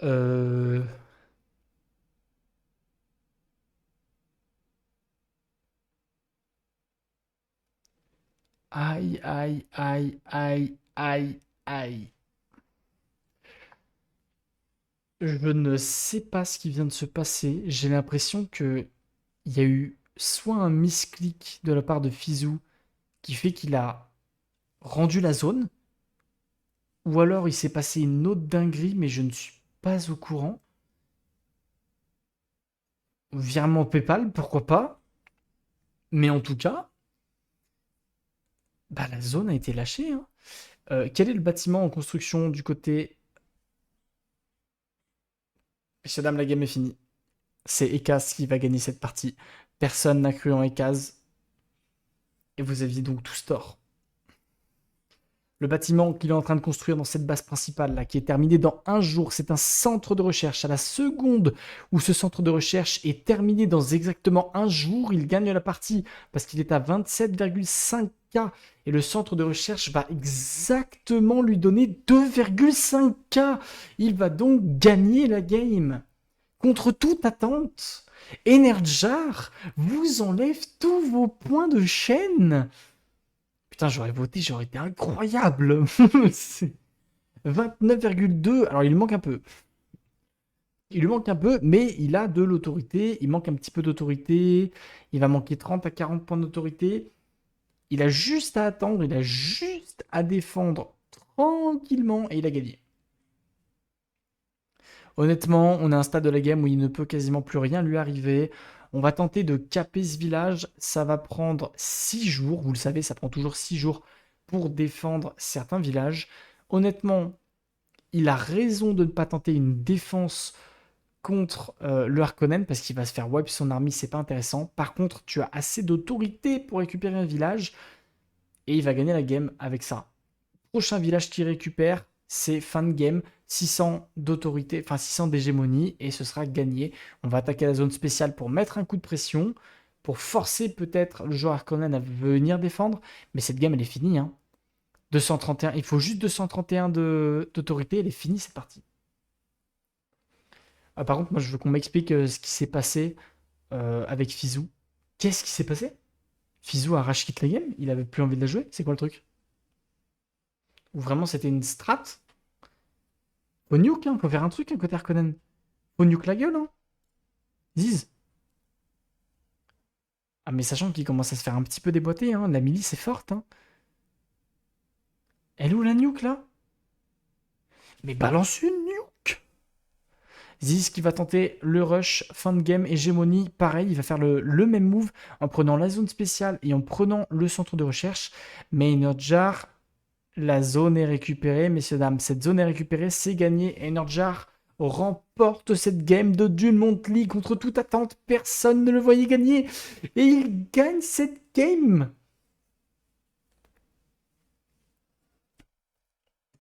Euh... Aïe, aïe, aïe, aïe, aïe, aïe. Je ne sais pas ce qui vient de se passer. J'ai l'impression que il y a eu soit un misclick de la part de Fizou qui fait qu'il a rendu la zone, ou alors il s'est passé une autre dinguerie, mais je ne suis pas au courant. Virement PayPal, pourquoi pas. Mais en tout cas, bah, la zone a été lâchée, hein. Quel est le bâtiment en construction du côté... Messieurs, dames, la game est finie. C'est Ekaz qui va gagner cette partie. Personne n'a cru en Ekaz. Et vous aviez donc tous tort. Le bâtiment qu'il est en train de construire dans cette base principale, là, qui est terminé dans un jour, c'est un centre de recherche. À la seconde où ce centre de recherche est terminé dans exactement un jour, il gagne la partie parce qu'il est à 27,5K. Et le centre de recherche va exactement lui donner 2,5K. Il va donc gagner la game. Contre toute attente, Energar vous enlève tous vos points de chaîne. Putain, j'aurais voté, j'aurais été incroyable. 29,2. Alors, il lui manque un peu. Il lui manque un peu, mais il a de l'autorité. Il manque un petit peu d'autorité. Il va manquer 30 à 40 points d'autorité. Il a juste à attendre. Il a juste à défendre tranquillement et il a gagné. Honnêtement, on est à un stade de la game où il ne peut quasiment plus rien lui arriver. On va tenter de caper ce village. Ça va prendre 6 jours. Vous le savez, ça prend toujours 6 jours pour défendre certains villages. Honnêtement, il a raison de ne pas tenter une défense contre le Harkonnen parce qu'il va se faire wipe son armée, c'est pas intéressant. Par contre, tu as assez d'autorité pour récupérer un village et il va gagner la game avec ça. Prochain village qu'il récupère, c'est fin de game, 600 d'autorité, enfin 600 d'hégémonie et ce sera gagné. On va attaquer la zone spéciale pour mettre un coup de pression, pour forcer peut-être le joueur Harkonnen à venir défendre, mais cette game elle est finie, hein. 231, il faut juste 231 d'autorité, elle est finie cette partie. Ah, par contre, moi je veux qu'on m'explique ce qui s'est passé avec Fizou. Qu'est-ce qui s'est passé? Fizou a rage quitte la game? Il avait plus envie de la jouer? C'est quoi le truc? Ou vraiment c'était une strat? Faut nuke, hein, faut faire un truc, hein, côté Harkonnen. Faut nuke la gueule, hein. Ziz. Ah, mais sachant qu'il commence à se faire un petit peu déboîter, hein. La milice est forte, hein. Elle est où la nuke là? Mais balance une nuke! Ziz qui va tenter le rush, fin de game, hégémonie, pareil, il va faire le même move en prenant la zone spéciale et en prenant le centre de recherche. Mais Enerjar, la zone est récupérée, messieurs, dames. Cette zone est récupérée, c'est gagné. Enerjar remporte cette game de Dune Montly contre toute attente. Personne ne le voyait gagner. Et il gagne cette game